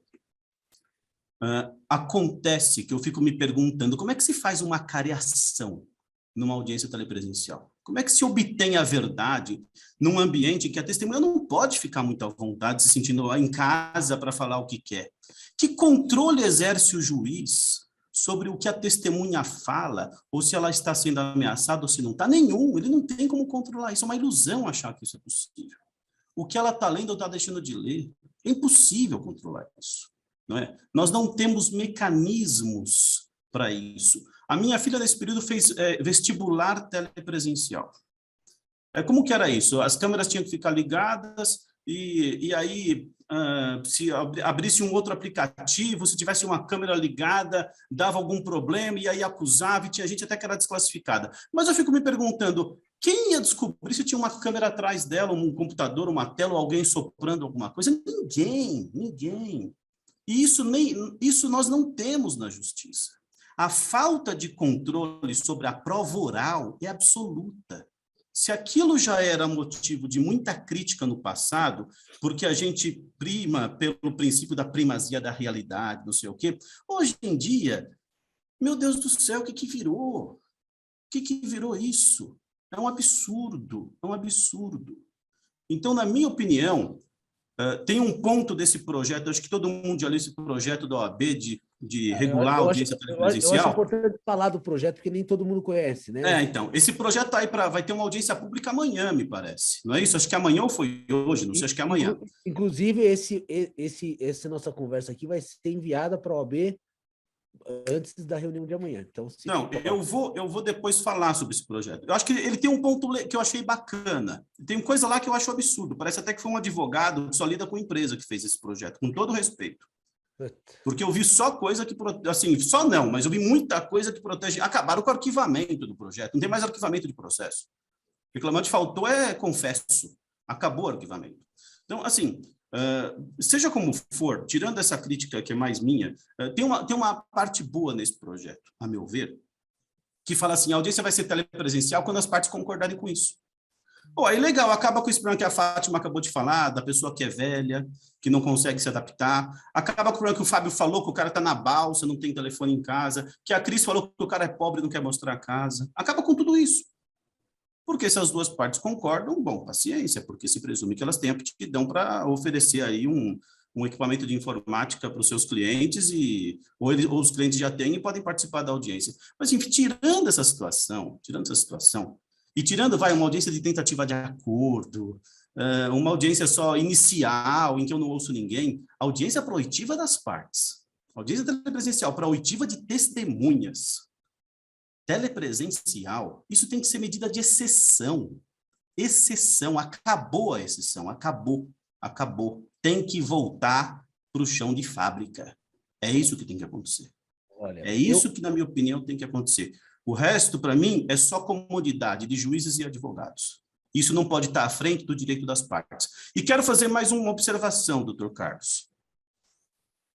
Acontece que eu fico me perguntando como é que se faz uma cariação numa audiência telepresencial? Como é que se obtém a verdade num ambiente em que a testemunha não pode ficar muito à vontade, se sentindo em casa para falar o que quer? Que controle exerce o juiz sobre o que a testemunha fala, ou se ela está sendo ameaçada ou se não está? Nenhum, ele não tem como controlar isso, é uma ilusão achar que isso é possível. O que ela está lendo ou está deixando de ler, é impossível controlar isso. Não é? Nós não temos mecanismos para isso. A minha filha, nesse período, fez vestibular telepresencial. Como que era isso? As câmeras tinham que ficar ligadas e aí, se abrisse um outro aplicativo, se tivesse uma câmera ligada, dava algum problema e aí acusava e tinha gente até que era desclassificada. Mas eu fico me perguntando, quem ia descobrir se tinha uma câmera atrás dela, um computador, uma tela, ou alguém soprando alguma coisa? Ninguém. E isso nós não temos na justiça. A falta de controle sobre a prova oral é absoluta. Se aquilo já era motivo de muita crítica no passado, porque a gente prima pelo princípio da primazia da realidade, não sei o quê, hoje em dia, meu Deus do céu, o que virou? O que virou isso? É um absurdo. Então, na minha opinião, tem um ponto desse projeto, acho que todo mundo já leu esse projeto da OAB de regular a audiência telepresencial. Eu acho importante falar do projeto, porque nem todo mundo conhece, né? Então, esse projeto aí vai ter uma audiência pública amanhã, me parece. Não é isso? Acho que amanhã ou foi hoje, não sei, acho que é amanhã. Inclusive, essa nossa conversa aqui vai ser enviada para a OAB antes da reunião de amanhã. Então, eu vou depois falar sobre esse projeto. Eu acho que ele tem um ponto que eu achei bacana. Tem coisa lá que eu acho absurdo. Parece até que foi um advogado que só lida com empresa que fez esse projeto, com todo respeito. Porque eu vi só coisa que... Assim, só não, mas eu vi muita coisa que protege... Acabaram com o arquivamento do projeto. Não tem mais arquivamento de processo. O reclamante faltou confesso. Acabou o arquivamento. Então, assim... seja como for, tirando essa crítica que é mais minha, tem uma parte boa nesse projeto, a meu ver, que fala assim, a audiência vai ser telepresencial quando as partes concordarem com isso. Aí legal, acaba com esse problema que a Fátima acabou de falar, da pessoa que é velha, que não consegue se adaptar, acaba com o problema que o Fábio falou, que o cara está na balsa, não tem telefone em casa, que a Cris falou que o cara é pobre e não quer mostrar a casa, acaba com tudo isso. Porque se as duas partes concordam, bom, paciência, porque se presume que elas têm aptidão para oferecer aí um equipamento de informática para os seus clientes, ou os clientes já têm e podem participar da audiência. Mas, enfim, tirando essa situação, e tirando, uma audiência de tentativa de acordo, uma audiência só inicial, em que eu não ouço ninguém, audiência para oitiva das partes, audiência telepresencial para oitiva de testemunhas, telepresencial, isso tem que ser medida de exceção. Acabou a exceção, acabou. Tem que voltar para o chão de fábrica. É isso que tem que acontecer. Que, na minha opinião, tem que acontecer. O resto, para mim, é só comodidade de juízes e advogados. Isso não pode estar à frente do direito das partes. E quero fazer mais uma observação, doutor Carlos.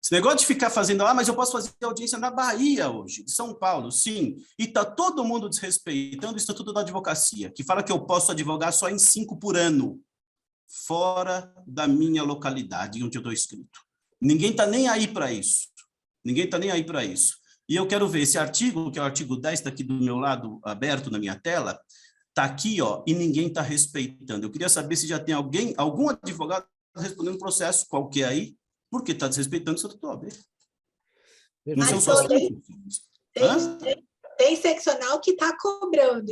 Esse negócio de ficar fazendo, mas eu posso fazer audiência na Bahia hoje, de São Paulo, sim. E está todo mundo desrespeitando o Estatuto da Advocacia, que fala que eu posso advogar só em 5 por ano, fora da minha localidade, onde eu estou inscrito. Ninguém está nem aí para isso. E eu quero ver esse artigo, que é o artigo 10, está aqui do meu lado, aberto na minha tela, está aqui, e ninguém está respeitando. Eu queria saber se já tem algum advogado respondendo um processo qualquer aí, porque está desrespeitando o Estatuto da OAB. Não Mas são só tem seccional que está cobrando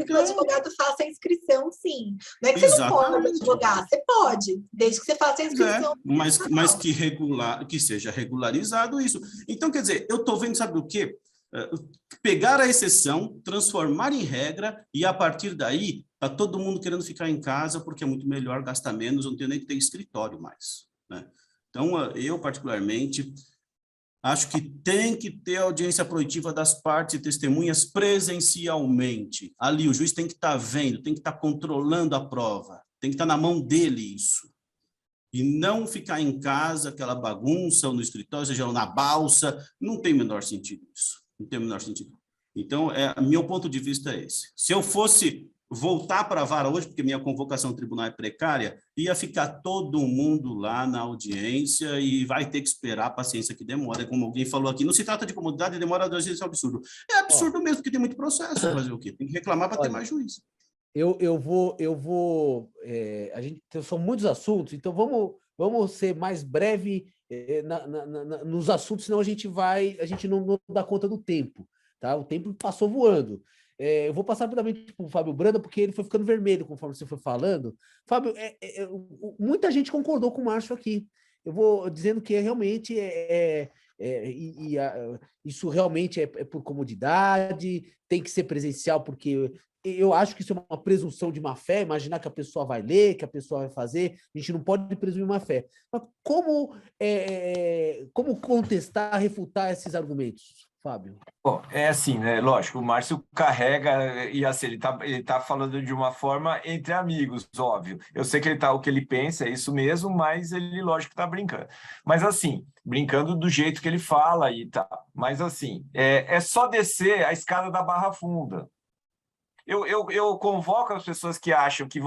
que o advogado faça a inscrição, sim. Não é que você não pode advogar, você pode, desde que você faça a inscrição. Mas que seja regularizado isso. Então, quer dizer, eu estou vendo, sabe o quê? Pegar a exceção, transformar em regra, e a partir daí, está todo mundo querendo ficar em casa, porque é muito melhor gastar menos, não tem nem que ter escritório mais, né? Então, eu, particularmente, acho que tem que ter audiência proibitiva das partes e testemunhas presencialmente. Ali, o juiz tem que estar vendo, tem que estar controlando a prova, tem que estar na mão dele isso. E não ficar em casa, aquela bagunça, ou no escritório, seja na balsa, não tem o menor sentido isso. Não tem o menor sentido. Então, meu ponto de vista é esse. Se eu fosse voltar para a vara hoje, porque minha convocação ao tribunal é precária, ia ficar todo mundo lá na audiência e vai ter que esperar a paciência que demora. Como alguém falou aqui, não se trata de comodidade, demora 2 vezes, é um absurdo. É absurdo mesmo, porque tem muito processo. Fazer o quê? Tem que reclamar para ter mais juiz. São muitos assuntos, então vamos ser mais breve nos assuntos, senão a gente não dá conta do tempo, tá? O tempo passou voando. Eu vou passar rapidamente para o Fábio Branda, porque ele foi ficando vermelho conforme você foi falando. Fábio, muita gente concordou com o Márcio aqui. Eu vou dizendo que realmente isso realmente é por comodidade, tem que ser presencial, porque eu acho que isso é uma presunção de má fé, imaginar que a pessoa vai ler, que a pessoa vai fazer, a gente não pode presumir má fé. Mas como contestar, refutar esses argumentos, Fábio? Bom, é assim, né? Lógico, o Márcio carrega, e assim, ele tá falando de uma forma entre amigos, óbvio. Eu sei que o que ele pensa é isso mesmo, mas ele, lógico, está brincando. Mas assim, brincando do jeito que ele fala e tá. Mas assim, é só descer a escada da Barra Funda. Eu convoco as pessoas que acham que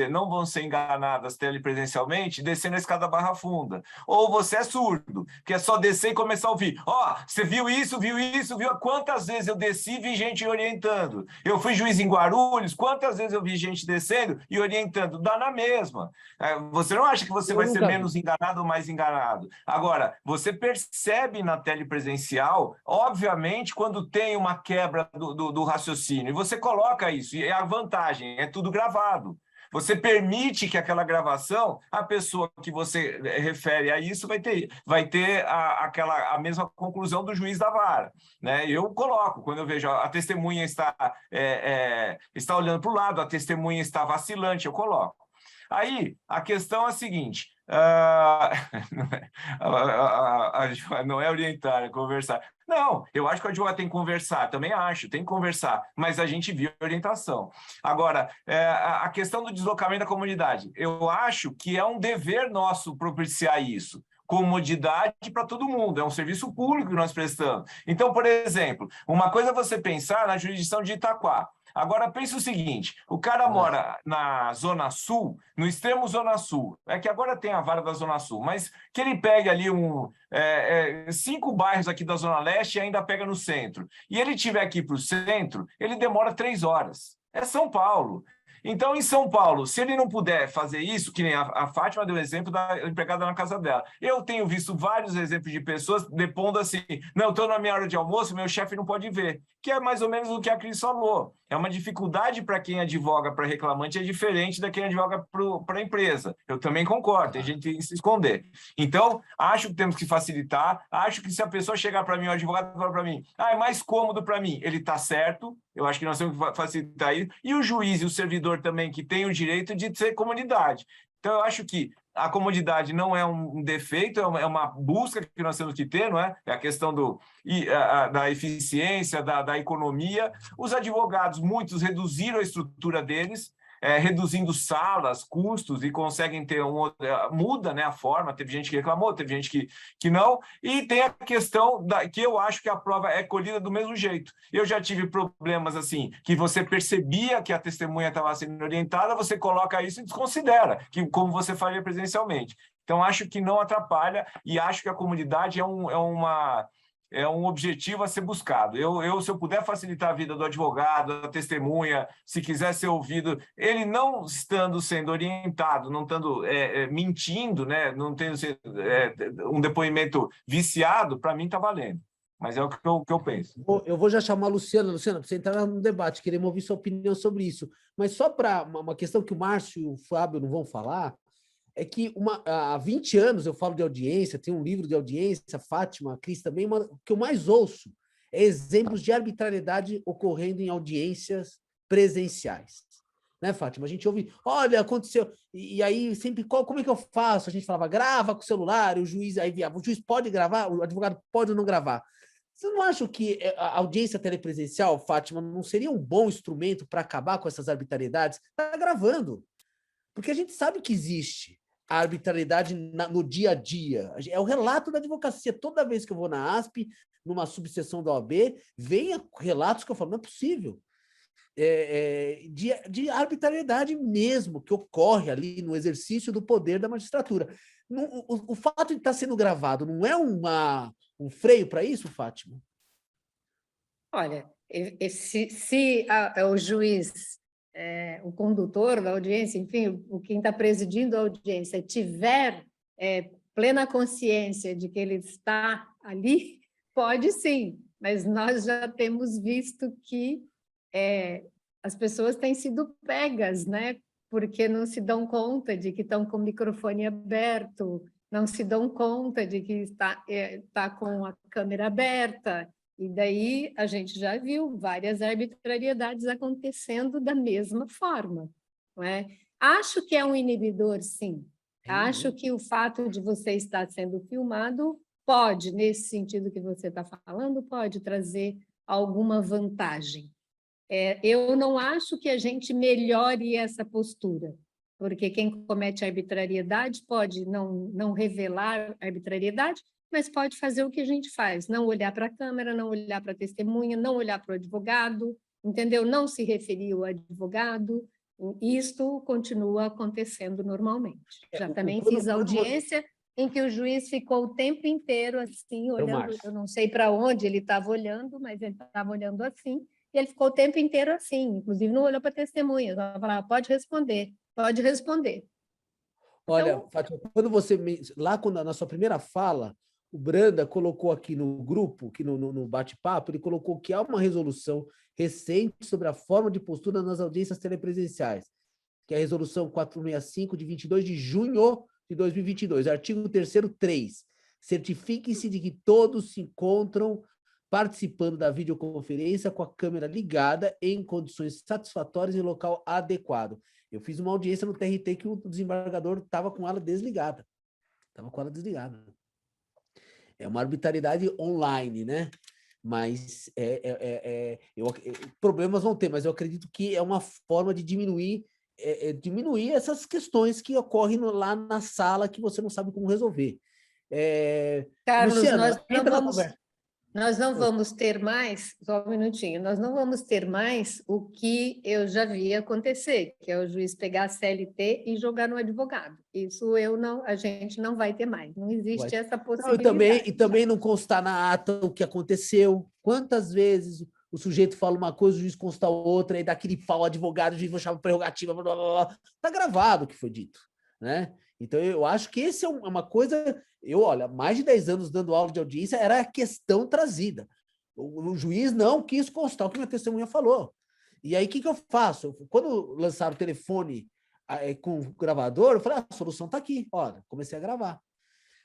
não vão ser enganadas telepresencialmente descendo a escada Barra Funda. Ou você é surdo, que é só descer e começar a ouvir. Você viu isso, viu? Quantas vezes eu desci e vi gente orientando? Eu fui juiz em Guarulhos, quantas vezes eu vi gente descendo e orientando? Dá na mesma. Você não acha que você vai ser menos enganado ou mais enganado. Agora, você percebe na telepresencial, obviamente, quando tem uma quebra do raciocínio, e você coloca isso, e é a vantagem, é tudo gravado. Você permite que aquela gravação, a pessoa que você refere a isso vai ter a mesma conclusão do juiz da vara, né? Eu coloco, quando eu vejo a testemunha está olhando para o lado, a testemunha está vacilante, eu coloco. Aí, a questão é a seguinte, não é orientar, é conversar. Não, eu acho que o advogado tem que conversar, também acho, tem que conversar, mas a gente viu a orientação. Agora, a questão do deslocamento da comunidade, eu acho que é um dever nosso propiciar isso. Comodidade para todo mundo, é um serviço público que nós prestamos. Então, por exemplo, uma coisa é você pensar na jurisdição de Itaquá. Agora, pense o seguinte, o cara mora na Zona Sul, no extremo Zona Sul, é que agora tem a vara da Zona Sul, mas que ele pegue ali 5 bairros aqui da Zona Leste e ainda pega no centro, e ele tiver aqui para o centro, ele demora 3 horas. É São Paulo. Então, em São Paulo, se ele não puder fazer isso, que nem a Fátima deu o exemplo da empregada na casa dela. Eu tenho visto vários exemplos de pessoas depondo assim, não, estou na minha hora de almoço, meu chefe não pode ver, que é mais ou menos o que a Cris falou. É uma dificuldade para quem advoga para reclamante, é diferente da quem advoga para a empresa. Eu também concordo, tem gente que tem que se esconder. Então, acho que temos que facilitar, acho que se a pessoa chegar para mim, o advogado falar para mim, é mais cômodo para mim, ele está certo, eu acho que nós temos que facilitar isso, e o juiz e o servidor também, que tem o direito de ser comunidade. Então, eu acho que a comodidade não é um defeito, é uma busca que nós temos que ter, não é? É a questão da eficiência, da economia. Os advogados, muitos reduziram a estrutura deles, reduzindo salas, custos, e conseguem ter muda, né, a forma. Teve gente que reclamou, teve gente que não, e tem a questão que eu acho que a prova é colhida do mesmo jeito. Eu já tive problemas assim, que você percebia que a testemunha estava sendo orientada, você coloca isso e desconsidera, como você faria presencialmente. Então, acho que não atrapalha, e acho que a comunidade é é um objetivo a ser buscado. Se eu puder facilitar a vida do advogado, da testemunha, se quiser ser ouvido, ele não estando sendo orientado, não estando mentindo, né, não tendo um depoimento viciado, para mim está valendo. Mas é o que eu penso. Eu vou já chamar a Luciana. Luciana, para você entrar no debate, queremos ouvir sua opinião sobre isso. Mas só para uma questão que o Márcio e o Fábio não vão falar, é que há 20 anos eu falo de audiência, tem um livro de audiência, Fátima, a Cris também, o que eu mais ouço é exemplos de arbitrariedade ocorrendo em audiências presenciais. Né, Fátima? A gente ouve, olha, aconteceu, e aí sempre, como é que eu faço? A gente falava, grava com o celular, o juiz pode gravar, o advogado pode ou não gravar. Você não acha que a audiência telepresencial, Fátima, não seria um bom instrumento para acabar com essas arbitrariedades? Está gravando. Porque a gente sabe que existe a arbitrariedade no dia a dia. É o relato da advocacia. Toda vez que eu vou na ASP, numa subseção da OAB, vem relatos que eu falo, não é possível. De arbitrariedade mesmo, que ocorre ali no exercício do poder da magistratura. O fato de estar sendo gravado não é um freio para isso, Fátima? Olha, se o juiz, o condutor da audiência, enfim, quem está presidindo a audiência, tiver plena consciência de que ele está ali, pode sim, mas nós já temos visto que as pessoas têm sido pegas, né? Porque não se dão conta de que estão com o microfone aberto, não se dão conta de que está com a câmera aberta, e daí a gente já viu várias arbitrariedades acontecendo da mesma forma. Não é? Acho que é um inibidor, sim. Acho que o fato de você estar sendo filmado pode, nesse sentido que você está falando, pode trazer alguma vantagem. Eu não acho que a gente melhore essa postura, porque quem comete arbitrariedade pode não revelar arbitrariedade, mas pode fazer o que a gente faz, não olhar para a câmera, não olhar para a testemunha, não olhar para o advogado, entendeu? Não se referir ao advogado. Isto continua acontecendo normalmente. Já também fiz audiência em que o juiz ficou o tempo inteiro assim, olhando, eu não sei para onde ele estava olhando, mas ele estava olhando assim, e ele ficou o tempo inteiro assim, inclusive não olhou para a testemunha, só falava, pode responder, pode responder. Olha, Então, Fátima, quando na sua primeira fala, o Branda colocou aqui no grupo, aqui no bate-papo, ele colocou que há uma resolução recente sobre a forma de postura nas audiências telepresenciais, que é a resolução 465 de 22 de junho de 2022, artigo 3º, 3. Certifiquem-se de que todos se encontram participando da videoconferência com a câmera ligada em condições satisfatórias e local adequado. Eu fiz uma audiência no TRT que o desembargador estava com ela desligada. É uma arbitrariedade online, né? Mas problemas vão ter, mas eu acredito que é uma forma de diminuir essas questões que ocorrem lá na sala que você não sabe como resolver. Carlos, Luciana, nós não vamos ter mais, só um minutinho, nós não vamos ter mais o que eu já vi acontecer, que é o juiz pegar a CLT e jogar no advogado. Isso a gente não vai ter mais, não existe essa possibilidade. E também não constar na ata o que aconteceu. Quantas vezes o sujeito fala uma coisa, o juiz consta outra, e dá aquele pau ao advogado, o juiz vai chamar prerrogativa, blá, blá, blá. Tá gravado o que foi dito, né? Então, eu acho que esse é uma coisa... Olha, mais de 10 anos dando aula de audiência, era a questão trazida. O juiz não quis constar o que minha testemunha falou. E aí, o que eu faço? Quando lançaram o telefone com o gravador, eu falei, a solução está aqui. Olha, comecei a gravar.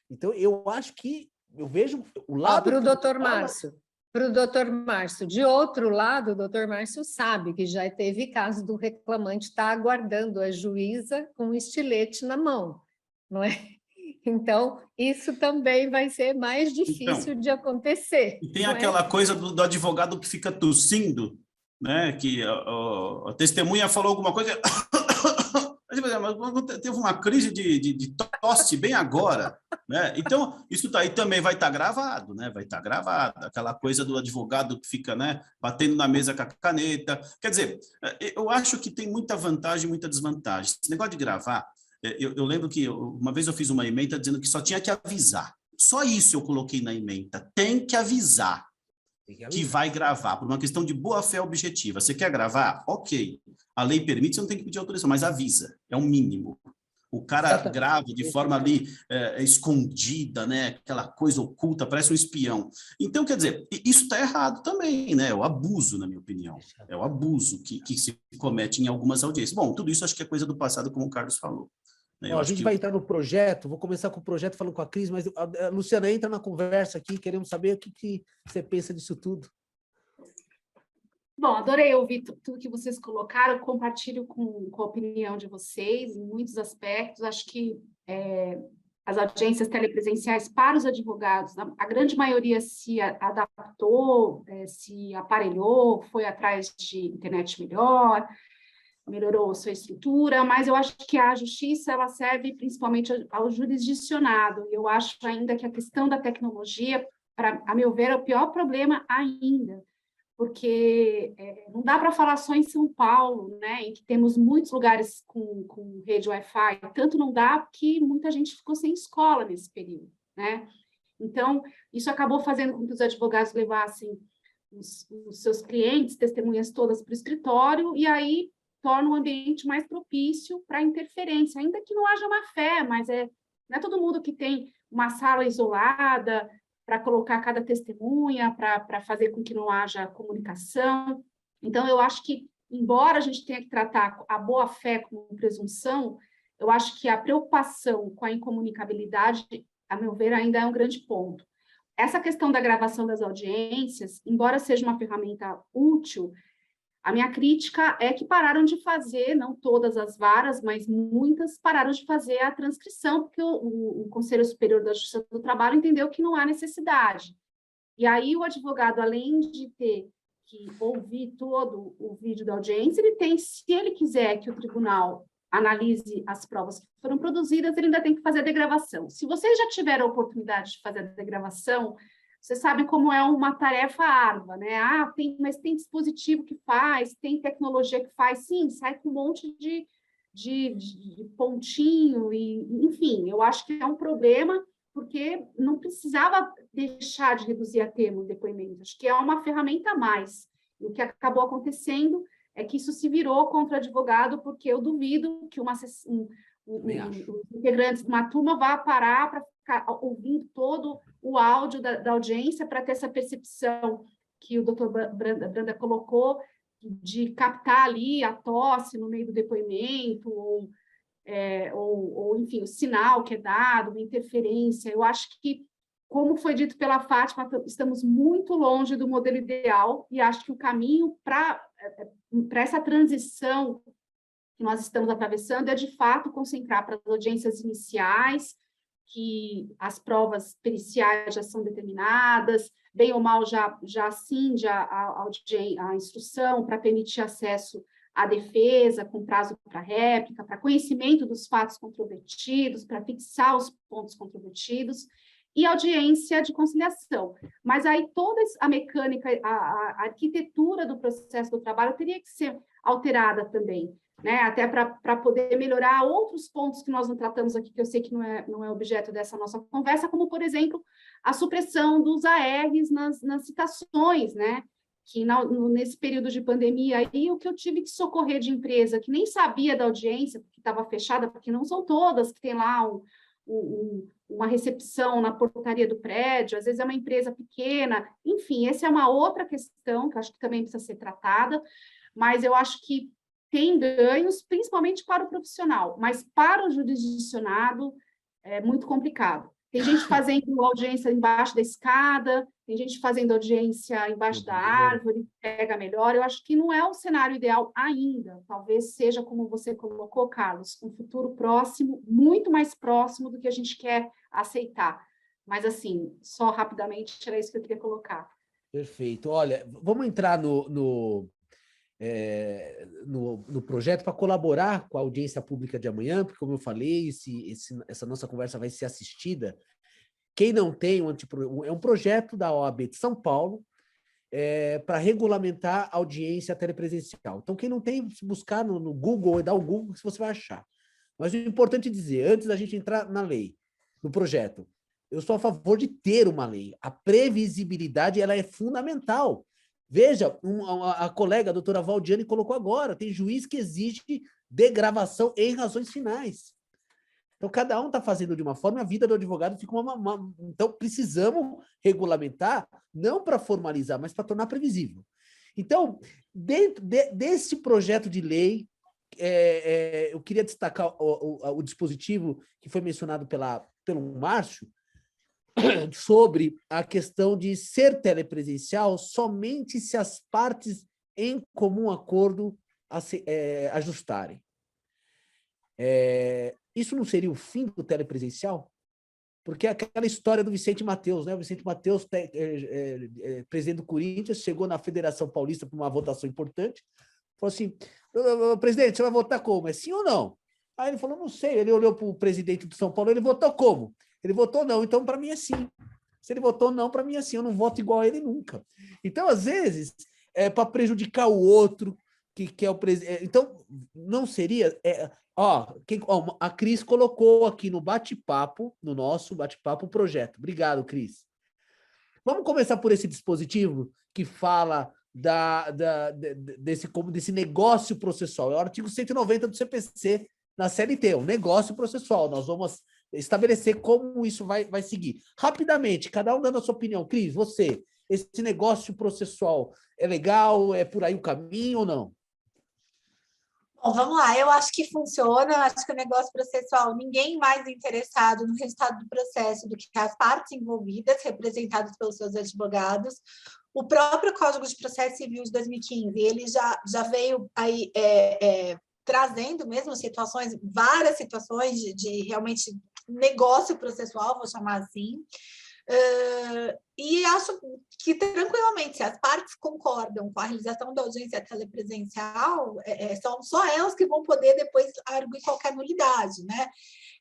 Então, eu acho que... Eu vejo o lado... Para o doutor Márcio. Para o doutor Márcio. De outro lado, o doutor Márcio sabe que já teve caso do reclamante estar aguardando a juíza com um estilete na mão, não é? Então, isso também vai ser mais difícil de acontecer. E tem aquela coisa do advogado que fica tossindo, né? Que a testemunha falou alguma coisa... Mas teve uma crise de tosse bem agora, né? Então, isso daí também vai estar gravado, né? Vai estar gravado. Aquela coisa do advogado que fica, né, batendo na mesa com a caneta. Quer dizer, eu acho que tem muita vantagem e muita desvantagem. Esse negócio de gravar, eu lembro que uma vez eu fiz uma ementa dizendo que só tinha que avisar. Só isso eu coloquei na ementa. Tem que avisar que vai gravar, por uma questão de boa-fé objetiva. Você quer gravar? Ok. A lei permite, você não tem que pedir autorização, mas avisa. É o mínimo. O cara Exatamente. grava de forma ali escondida, né? Aquela coisa oculta, parece um espião. Então, quer dizer, isso está errado também, né? É o abuso, na minha opinião. É o abuso que se comete em algumas audiências. Bom, tudo isso acho que é coisa do passado, como o Carlos falou. Ó, a gente vai entrar no projeto, vou começar com o projeto falando com a Cris, mas a Luciana entra na conversa aqui, queremos saber o que você pensa disso tudo. Bom, adorei ouvir tudo que vocês colocaram, compartilho com a opinião de vocês em muitos aspectos. Acho que as audiências telepresenciais para os advogados, a grande maioria se adaptou, se aparelhou, foi atrás de internet melhorou a sua estrutura, mas eu acho que a justiça ela serve principalmente ao jurisdicionado, e eu acho ainda que a questão da tecnologia, a meu ver, é o pior problema ainda, porque não dá para falar só em São Paulo, né, em que temos muitos lugares com rede Wi-Fi, tanto não dá que muita gente ficou sem escola nesse período, né? Então, isso acabou fazendo com que os advogados levassem os seus clientes, testemunhas todas para o escritório, e aí torna o ambiente mais propício para interferência, ainda que não haja má fé, mas não é todo mundo que tem uma sala isolada para colocar cada testemunha, para fazer com que não haja comunicação. Então, eu acho que, embora a gente tenha que tratar a boa-fé como presunção, eu acho que a preocupação com a incomunicabilidade, a meu ver, ainda é um grande ponto. Essa questão da gravação das audiências, embora seja uma ferramenta útil, a minha crítica é que pararam de fazer, não todas as varas, mas muitas pararam de fazer a transcrição, porque o Conselho Superior da Justiça do Trabalho entendeu que não há necessidade. E aí o advogado, além de ter que ouvir todo o vídeo da audiência, ele tem, se ele quiser que o tribunal analise as provas que foram produzidas, ele ainda tem que fazer a degravação. Se vocês já tiveram a oportunidade de fazer a degravação, você sabe como é uma tarefa árdua, né? Mas tem dispositivo que faz, tem tecnologia que faz. Sim, sai com um monte de pontinho, enfim, eu acho que é um problema, porque não precisava deixar de reduzir a termo o depoimento. Acho que é uma ferramenta a mais. E o que acabou acontecendo é que isso se virou contra o advogado, porque eu duvido que os integrantes de uma turma vá parar para ficar ouvindo todo o áudio da audiência para ter essa percepção que o doutor Branda colocou, de captar ali a tosse no meio do depoimento, ou enfim, o sinal que é dado, uma interferência. Eu acho que, como foi dito pela Fátima, estamos muito longe do modelo ideal, e acho que o caminho para essa transição que nós estamos atravessando é, de fato, concentrar para as audiências iniciais, que as provas periciais já são determinadas, bem ou mal já acinde a instrução para permitir acesso à defesa, com prazo para réplica, para conhecimento dos fatos controvertidos, para fixar os pontos controvertidos, e audiência de conciliação. Mas aí toda a mecânica, a arquitetura do processo do trabalho teria que ser alterada também, né? Até para poder melhorar outros pontos que nós não tratamos aqui, que eu sei que não é objeto dessa nossa conversa, como, por exemplo, a supressão dos ARs nas citações, né? Que nesse período de pandemia, aí o que eu tive que socorrer de empresa que nem sabia da audiência, porque estava fechada, porque não são todas que tem lá uma recepção na portaria do prédio, às vezes é uma empresa pequena, enfim, essa é uma outra questão que eu acho que também precisa ser tratada, mas eu acho que tem ganhos, principalmente para o profissional, mas para o jurisdicionado é muito complicado. Tem gente fazendo audiência embaixo da escada, tem gente fazendo audiência embaixo da árvore, pega melhor. Eu acho que não é o cenário ideal ainda. Talvez seja, como você colocou, Carlos, um futuro próximo, muito mais próximo do que a gente quer aceitar. Mas, assim, só rapidamente, era isso que eu queria colocar. Perfeito. Olha, vamos entrar no projeto para colaborar com a audiência pública de amanhã, porque, como eu falei, essa nossa conversa vai ser assistida. Quem não tem é um projeto da OAB de São Paulo para regulamentar a audiência telepresencial. Então, quem não tem, se buscar no Google, dá o Google, que você vai achar. Mas o importante é dizer, antes da gente entrar na lei, no projeto, eu sou a favor de ter uma lei. A previsibilidade ela é fundamental. Veja, a colega, a doutora Valdiane, colocou agora, tem juiz que exige degravação em razões finais. Então, cada um está fazendo de uma forma, a vida do advogado fica Então, precisamos regulamentar, não para formalizar, mas para tornar previsível. Então, dentro desse projeto de lei, eu queria destacar o dispositivo que foi mencionado pelo Márcio, sobre a questão de ser telepresencial somente se as partes em comum acordo ajustarem. Isso não seria o fim do telepresencial? Porque aquela história do Vicente Mateus, né? O Vicente Mateus, presidente do Corinthians, chegou na Federação Paulista para uma votação importante, falou assim, presidente, você vai votar como? É sim ou não? Aí ele falou, não sei. Ele olhou para o presidente de São Paulo, ele votou como? Ele votou não, então para mim é sim. Se ele votou não, para mim é sim, eu não voto igual a ele nunca. Então, às vezes, é para prejudicar o outro, que é o presidente. Então, não seria... a Cris colocou aqui no bate-papo, no nosso bate-papo, o projeto. Obrigado, Cris. Vamos começar por esse dispositivo que fala desse negócio processual. É o artigo 190 do CPC na CLT, um negócio processual. Nós vamos estabelecer como isso vai seguir. Rapidamente, cada um dando a sua opinião. Cris, você, esse negócio processual é legal? É por aí o caminho ou não? Bom, vamos lá, eu acho que funciona, acho que o negócio processual, ninguém mais interessado no resultado do processo do que as partes envolvidas, representadas pelos seus advogados. O próprio Código de Processo Civil de 2015, ele já veio aí trazendo mesmo situações, várias situações de realmente negócio processual, vou chamar assim. E acho que, tranquilamente, se as partes concordam com a realização da audiência telepresencial, são só elas que vão poder depois arguir qualquer nulidade, né?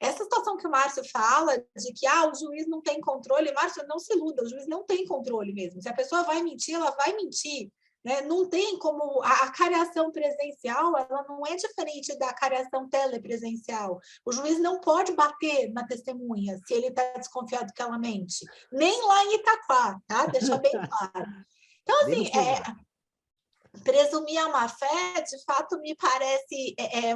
Essa situação que o Márcio fala de que o juiz não tem controle, Márcio, não se iluda, o juiz não tem controle mesmo. Se a pessoa vai mentir, ela vai mentir. Né? Não tem como a cariação presencial, ela não é diferente da cariação telepresencial. O juiz não pode bater na testemunha se ele está desconfiado que ela mente, nem lá em Itaquá, tá? Deixa bem claro. Então, assim, presumir a má-fé, de fato, me parece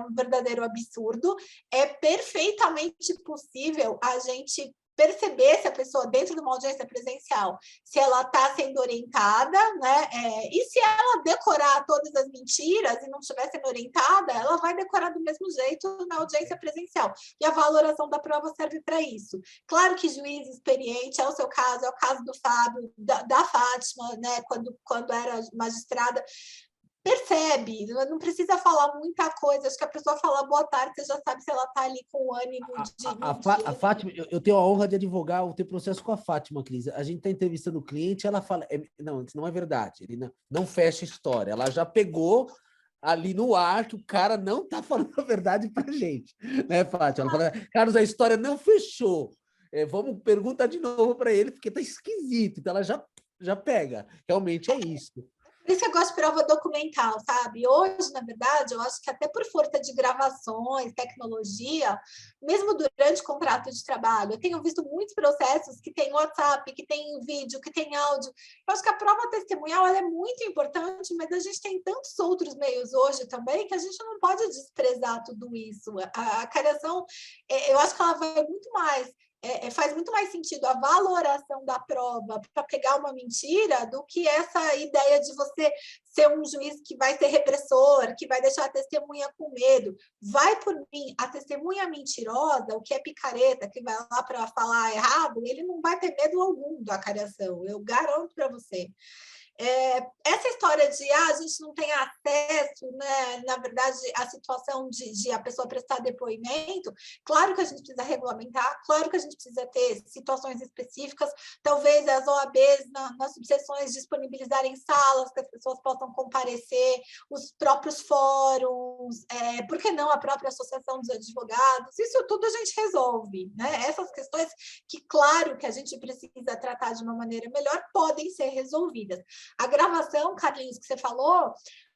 um verdadeiro absurdo. É perfeitamente possível a gente perceber se a pessoa, dentro de uma audiência presencial, se ela está sendo orientada, né? E se ela decorar todas as mentiras e não estiver sendo orientada, ela vai decorar do mesmo jeito na audiência presencial. E a valoração da prova serve para isso. Claro que juiz experiente, é o seu caso, é o caso do Fábio, da Fátima, né? Quando era magistrada, percebe, não precisa falar muita coisa, acho que a pessoa fala boa tarde, você já sabe se ela está ali com ânimo de... A Fátima, eu tenho a honra de advogar, eu tenho processo com a Fátima, Cris. A gente está entrevistando o cliente, ela fala, não, isso não é verdade, ele não fecha a história, ela já pegou ali no ar que o cara não está falando a verdade para a gente, né, Fátima? Ela fala, Carlos, a história não fechou, vamos perguntar de novo para ele, porque está esquisito, então ela já pega, realmente é isso. Por isso que eu gosto de prova documental, sabe? Hoje, na verdade, eu acho que até por força de gravações, tecnologia, mesmo durante o contrato de trabalho, eu tenho visto muitos processos que tem WhatsApp, que tem vídeo, que tem áudio. Eu acho que a prova testemunhal ela é muito importante, mas a gente tem tantos outros meios hoje também que a gente não pode desprezar tudo isso. A cariação, eu acho que ela vai muito mais... faz muito mais sentido a valoração da prova para pegar uma mentira do que essa ideia de você ser um juiz que vai ser repressor, que vai deixar a testemunha com medo. Vai por mim, a testemunha mentirosa, o que é picareta, que vai lá para falar errado, ele não vai ter medo algum da cariação, eu garanto para você. Essa história de a gente não tem acesso, né, na verdade, a situação de a pessoa prestar depoimento, claro que a gente precisa regulamentar, claro que a gente precisa ter situações específicas, talvez as OABs nas subseções disponibilizarem salas que as pessoas possam comparecer, os próprios fóruns, por que não a própria associação dos advogados, isso tudo a gente resolve, né? Essas questões que, claro, que a gente precisa tratar de uma maneira melhor, podem ser resolvidas. A gravação, Carlinhos, que você falou,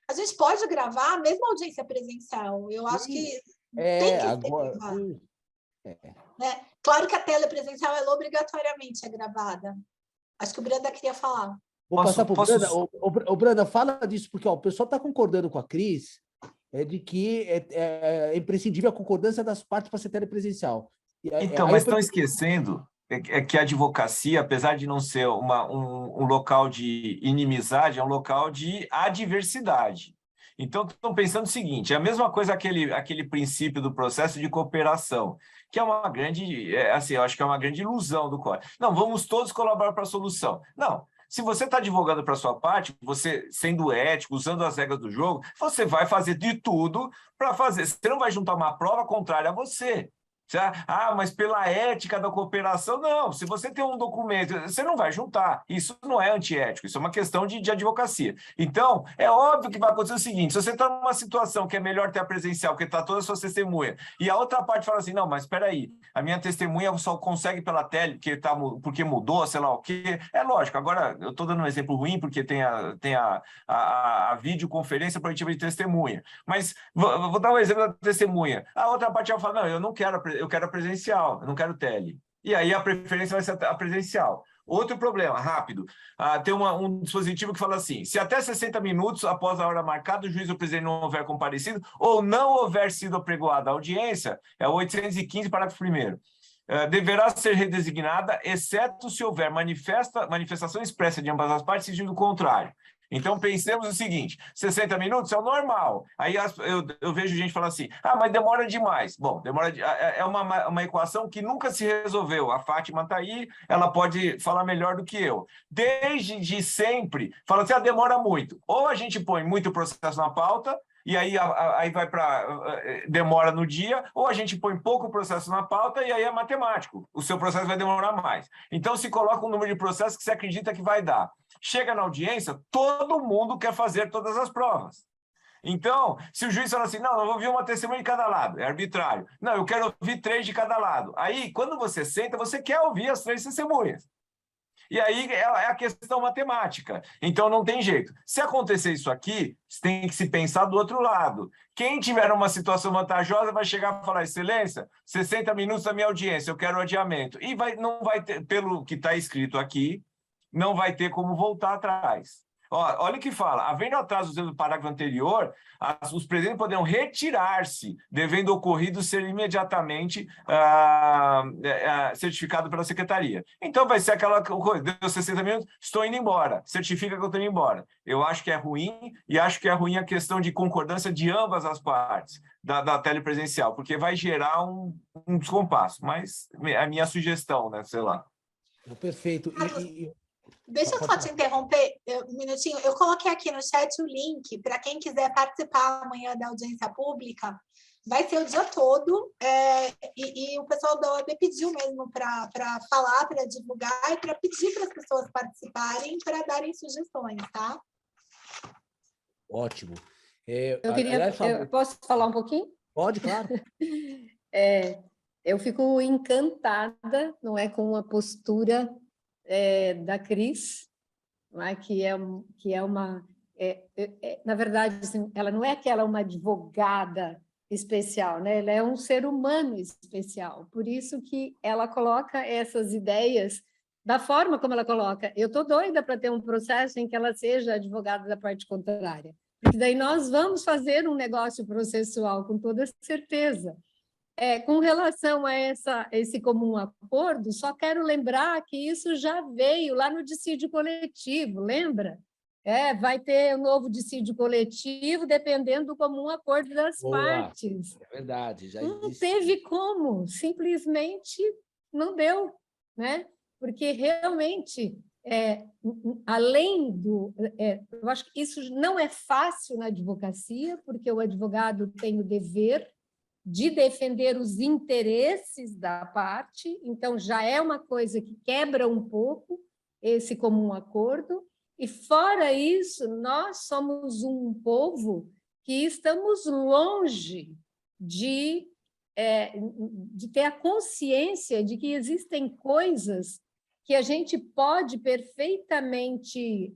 a gente pode gravar mesmo a audiência presencial. Eu acho que tem que agora... né? Claro que a telepresencial ela obrigatoriamente é gravada. Acho que o Branda queria falar. Vou passar para o Branda. Ô, Branda, fala disso, porque ó, o pessoal está concordando com a Cris de que é imprescindível a concordância das partes para ser telepresencial. Então, mas estão esquecendo que a advocacia, apesar de não ser um local de inimizade, é um local de adversidade. Então, estão pensando o seguinte, é a mesma coisa aquele princípio do processo de cooperação, que é uma grande, assim, eu acho que é uma grande ilusão do código. Não, vamos todos colaborar para a solução. Não, se você está advogando para a sua parte, você sendo ético, usando as regras do jogo, você vai fazer de tudo para fazer. Você não vai juntar uma prova contrária a você. Mas pela ética da cooperação, não. Se você tem um documento, você não vai juntar. Isso não é antiético, isso é uma questão de advocacia. Então, é óbvio que vai acontecer o seguinte, se você está numa situação que é melhor ter a presencial, porque está toda a sua testemunha, e a outra parte fala assim, não, mas espera aí, a minha testemunha só consegue pela tele, porque mudou, sei lá o quê. É lógico, agora eu estou dando um exemplo ruim, porque tem a videoconferência proibitiva de testemunha. Mas vou dar um exemplo da testemunha. A outra parte vai falar, não, eu quero a presencial, eu não quero tele. E aí a preferência vai ser a presencial. Outro problema, rápido, tem um dispositivo que fala assim, se até 60 minutos após a hora marcada o juiz ou presidente não houver comparecido ou não houver sido apregoada a audiência, é o 815, parágrafo 1º, deverá ser redesignada, exceto se houver manifestação expressa de ambas as partes exigindo o contrário. Então, pensemos o seguinte, 60 minutos é o normal. Aí eu vejo gente falando assim, mas demora demais. Bom, é uma equação que nunca se resolveu. A Fátima está aí, ela pode falar melhor do que eu. Desde sempre, fala assim, demora muito. Ou a gente põe muito processo na pauta, e aí vai para demora no dia, ou a gente põe pouco processo na pauta e aí é matemático. O seu processo vai demorar mais. Então, se coloca um número de processos que você acredita que vai dar. Chega na audiência, todo mundo quer fazer todas as provas. Então, se o juiz fala assim, não, eu vou ouvir uma testemunha de cada lado, é arbitrário. Não, eu quero ouvir 3 de cada lado. Aí, quando você senta, você quer ouvir as 3 testemunhas. E aí é a questão matemática. Então, não tem jeito. Se acontecer isso aqui, tem que se pensar do outro lado. Quem tiver uma situação vantajosa vai chegar e falar, excelência, 60 minutos da minha audiência, eu quero o adiamento. E não vai ter, pelo que está escrito aqui, não vai ter como voltar atrás. Olha o que fala, havendo atraso do parágrafo anterior, os presidentes poderão retirar-se, devendo ocorrido ser imediatamente certificado pela secretaria. Então vai ser aquela coisa, deu 60 minutos, estou indo embora, certifica que eu estou indo embora. Eu acho que é ruim, e acho que é ruim a questão de concordância de ambas as partes da telepresencial, porque vai gerar um descompasso, mas a minha sugestão, né, sei lá. Perfeito. Deixa eu só te interromper um minutinho. Eu coloquei aqui no chat o link para quem quiser participar amanhã da audiência pública. Vai ser o dia todo e o pessoal da OAB pediu mesmo para falar, para divulgar e para pedir para as pessoas participarem, para darem sugestões, tá? Ótimo. Eu posso falar um pouquinho? Pode, claro. Eu fico encantada, não é, com a postura da Cris, não é? que é uma... na verdade, assim, ela não é que ela é uma advogada especial, né? Ela é um ser humano especial, por isso que ela coloca essas ideias da forma como ela coloca. Eu estou doida para ter um processo em que ela seja advogada da parte contrária, porque daí nós vamos fazer um negócio processual com toda certeza. Com relação a esse comum acordo, só quero lembrar que isso já veio lá no dissídio coletivo, lembra? Vai ter um novo dissídio coletivo dependendo do comum acordo das partes. É verdade. Já não teve como, simplesmente não deu, né? Porque realmente, além do... eu acho que isso não é fácil na advocacia, porque o advogado tem o dever de defender os interesses da parte, então já é uma coisa que quebra um pouco esse comum acordo, e fora isso, nós somos um povo que estamos longe de ter a consciência de que existem coisas que a gente pode perfeitamente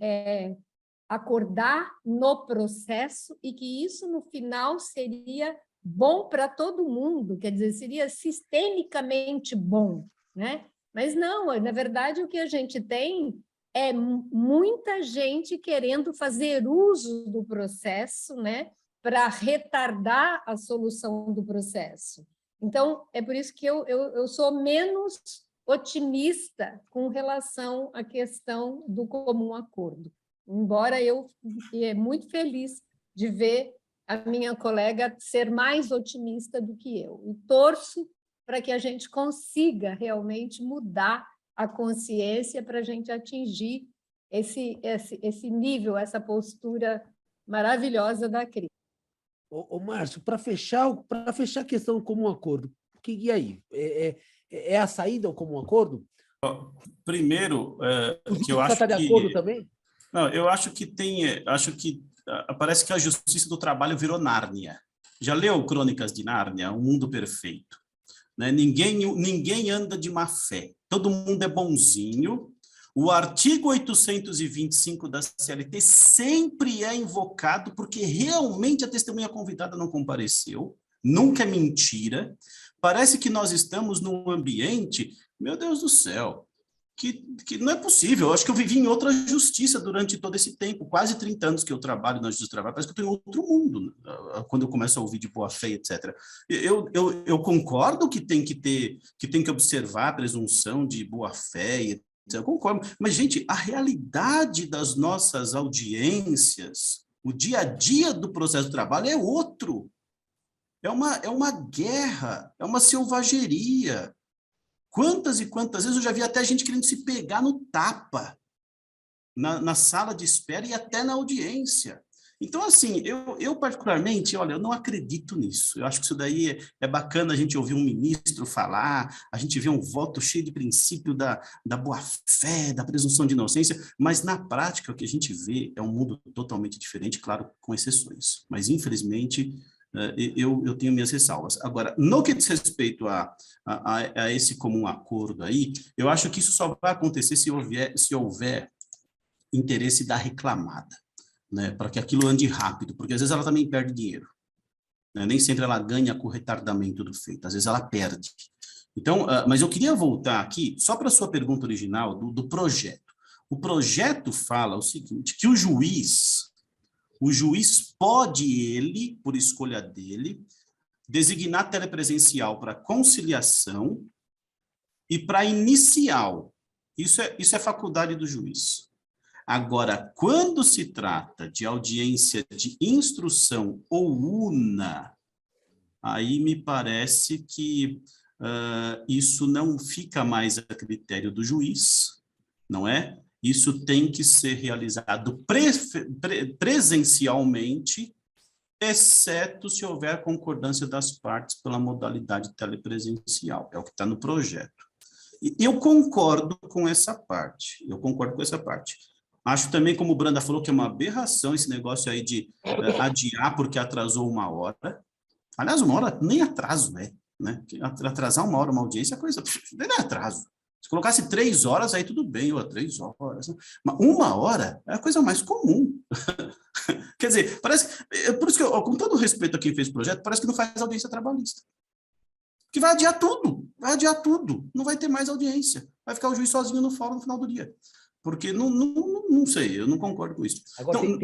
acordar no processo e que isso, no final, seria bom para todo mundo, quer dizer, seria sistemicamente bom, né? Mas não, na verdade, o que a gente tem é muita gente querendo fazer uso do processo, né, para retardar a solução do processo. Então, é por isso que eu sou menos otimista com relação à questão do comum acordo. Embora eu fique muito feliz de ver a minha colega ser mais otimista do que eu. E torço para que a gente consiga realmente mudar a consciência para a gente atingir esse nível, essa postura maravilhosa da Cris. Ô, Márcio, para fechar a questão do comum acordo, e aí? É a saída ao comum acordo? Primeiro, que eu Você acho está de acordo também? Não, eu acho que parece que a justiça do trabalho virou Nárnia. Já leu Crônicas de Nárnia? Um mundo perfeito. Né? Ninguém anda de má fé. Todo mundo é bonzinho. O artigo 825 da CLT sempre é invocado porque realmente a testemunha convidada não compareceu. Nunca é mentira. Parece que nós estamos num ambiente, meu Deus do céu, que não é possível. Eu acho que eu vivi em outra justiça durante todo esse tempo, quase 30 anos que eu trabalho na justiça do trabalho, parece que eu estou em outro mundo, quando eu começo a ouvir de boa-fé, etc. Eu concordo que tem que observar a presunção de boa-fé, etc. Eu concordo, mas, gente, a realidade das nossas audiências, o dia a dia do processo do trabalho é outro. É uma guerra, é uma selvageria. Quantas e quantas vezes eu já vi até gente querendo se pegar no tapa, na sala de espera e até na audiência. Então, assim, eu particularmente, olha, eu não acredito nisso. Eu acho que isso daí é bacana a gente ouvir um ministro falar, a gente vê um voto cheio de princípio da boa-fé, da presunção de inocência, mas na prática o que a gente vê é um mundo totalmente diferente, claro, com exceções. Mas, infelizmente, eu tenho minhas ressalvas. Agora, no que diz respeito a esse comum acordo aí, eu acho que isso só vai acontecer se houver interesse da reclamada, né, para que aquilo ande rápido, porque às vezes ela também perde dinheiro, né? Nem sempre ela ganha com o retardamento do feito, às vezes ela perde. Então, mas eu queria voltar aqui, só para a sua pergunta original do projeto. O projeto fala o seguinte, que o juiz pode, ele, por escolha dele, designar telepresencial para conciliação e para inicial. Isso é faculdade do juiz. Agora, quando se trata de audiência de instrução ou una, aí me parece que isso não fica mais a critério do juiz, não é? Isso tem que ser realizado presencialmente, exceto se houver concordância das partes pela modalidade telepresencial. É o que está no projeto. E eu concordo com essa parte. Acho também, como o Branda falou, que é uma aberração esse negócio aí de adiar porque atrasou 1 hora. Aliás, 1 hora nem atraso é, né? Atrasar 1 hora uma audiência é coisa... Não é atraso. Se colocasse 3 horas, aí tudo bem, 3 horas. Mas 1 hora é a coisa mais comum. Quer dizer, parece... Por isso que, com todo respeito a quem fez o projeto, parece que não faz audiência trabalhista. Que vai adiar tudo. Não vai ter mais audiência. Vai ficar o juiz sozinho no fórum no final do dia. Porque não sei, eu não concordo com isso.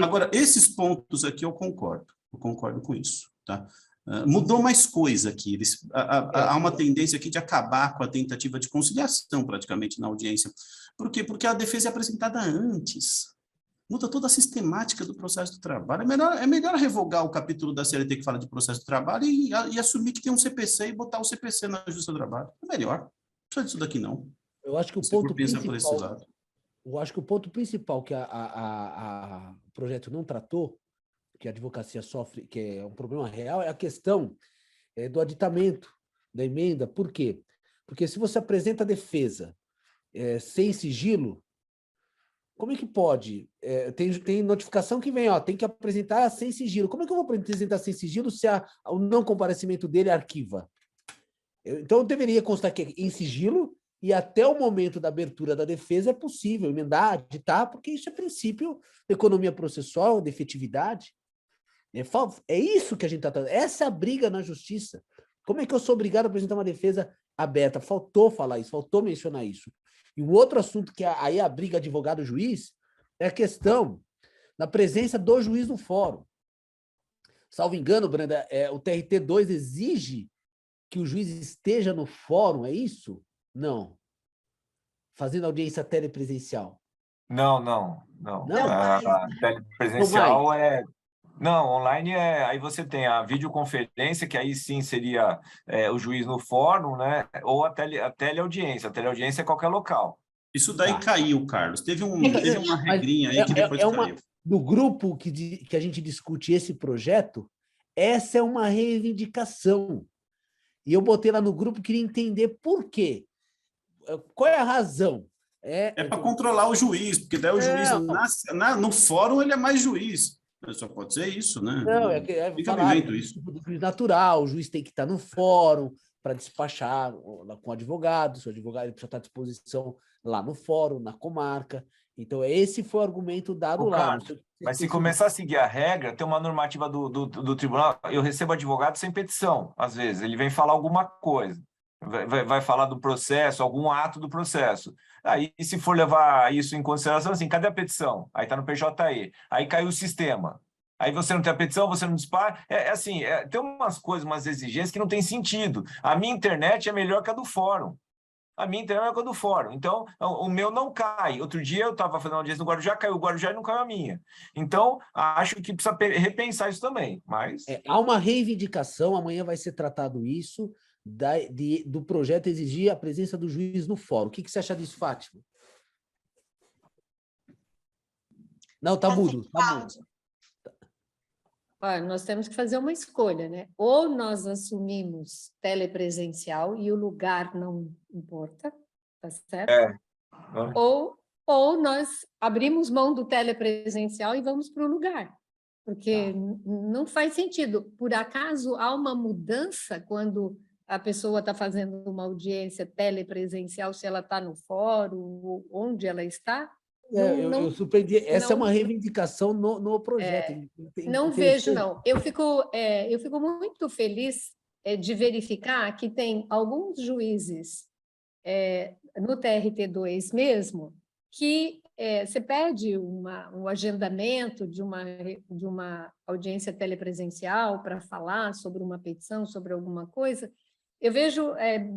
Agora, esses pontos aqui eu concordo com isso, tá? Mudou mais coisa aqui, há uma tendência aqui de acabar com a tentativa de conciliação praticamente na audiência. Por quê? Porque a defesa é apresentada antes. Muda toda a sistemática do processo do trabalho. É melhor revogar o capítulo da CLT que fala de processo do trabalho e assumir que tem um CPC e botar o CPC na Justiça do Trabalho. É melhor. Não precisa disso daqui, não. Eu acho que o ponto principal... Eu acho que o ponto principal que o projeto não tratou, que a advocacia sofre, que é um problema real, é a questão do aditamento da emenda. Por quê? Porque se você apresenta a defesa sem sigilo, como é que pode? Tem notificação que vem, tem que apresentar sem sigilo. Como é que eu vou apresentar sem sigilo se o não comparecimento dele arquiva? Então, eu deveria constar que em sigilo e até o momento da abertura da defesa é possível emendar, editar, porque isso é princípio da economia processual, de efetividade. É isso que a gente está tratando. Essa é a briga na justiça. Como é que eu sou obrigado a apresentar uma defesa aberta? Faltou falar isso, faltou mencionar isso. E um outro assunto que aí a briga advogado-juiz é a questão da presença do juiz no fórum. Salvo engano, Brenda, o TRT2 exige que o juiz esteja no fórum, é isso? Não. Fazendo audiência telepresencial. Não. Não? A telepresencial é... Não, online aí você tem a videoconferência, que aí sim seria o juiz no fórum, né? Ou a teleaudiência. A teleaudiência é qualquer local. Isso daí caiu, Carlos. Teve uma regrinha aí que depois caiu. No grupo que a gente discute esse projeto, essa é uma reivindicação. E eu botei lá no grupo, queria entender por quê. Qual é a razão? É para controlar o juiz, porque daí o juiz, no fórum, ele é mais juiz. Só pode ser isso, né? Não, isso. Do juiz natural, o juiz tem que estar no fórum para despachar com o advogado, se o advogado ele precisa estar à disposição lá no fórum, na comarca. Então, esse foi o argumento dado lá. Mas se começar a seguir a regra, tem uma normativa do tribunal, eu recebo advogado sem petição, às vezes, ele vem falar alguma coisa, vai falar do processo, algum ato do processo. Aí, se for levar isso em consideração, assim, cadê a petição? Aí está no PJE, aí caiu o sistema. Aí você não tem a petição, você não dispara. Tem umas coisas, umas exigências que não tem sentido. A minha internet é melhor que a do fórum. A minha internet é melhor que a do fórum. Então, o meu não cai. Outro dia eu estava fazendo uma audiência no Guarujá, caiu o Guarujá e não caiu a minha. Então, acho que precisa repensar isso também. Mas... há uma reivindicação, amanhã vai ser tratado isso, do projeto exigir a presença do juiz no fórum. O que você acha disso, Fátima? Não, tá mudo. Olha, nós temos que fazer uma escolha, né? Ou nós assumimos telepresencial e o lugar não importa, tá certo? Ou nós abrimos mão do telepresencial e vamos para o lugar, porque não faz sentido. Por acaso há uma mudança quando a pessoa está fazendo uma audiência telepresencial, se ela está no fórum, onde ela está? Eu surpreendi. Essa é uma reivindicação no projeto. Não vejo, não. Eu fico muito feliz de verificar que tem alguns juízes no TRT2 mesmo, que você pede um agendamento de uma audiência telepresencial para falar sobre uma petição, sobre alguma coisa. Eu vejo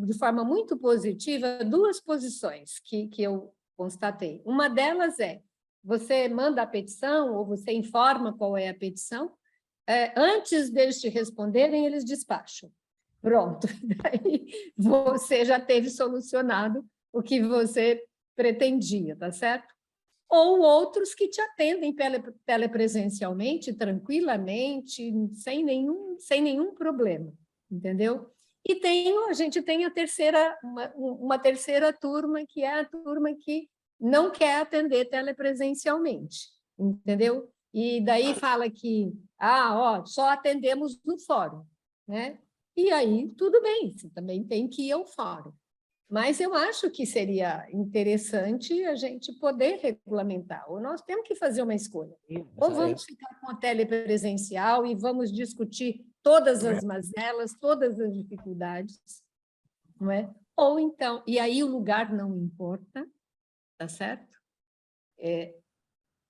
de forma muito positiva duas posições que eu constatei. Uma delas você manda a petição ou você informa qual é a petição, antes deles te responderem, eles despacham. Pronto, daí você já teve solucionado o que você pretendia, tá certo? Ou outros que te atendem telepresencialmente, tranquilamente, sem nenhum problema, entendeu? E a gente tem uma terceira turma, que é a turma que não quer atender telepresencialmente, entendeu? E daí fala que só atendemos no fórum, né? E aí, tudo bem, você também tem que ir ao fórum. Mas eu acho que seria interessante a gente poder regulamentar, ou nós temos que fazer uma escolha. Ou vamos ficar com a telepresencial e vamos discutir todas as mazelas, todas as dificuldades, não é? Ou então, e aí o lugar não importa, tá certo?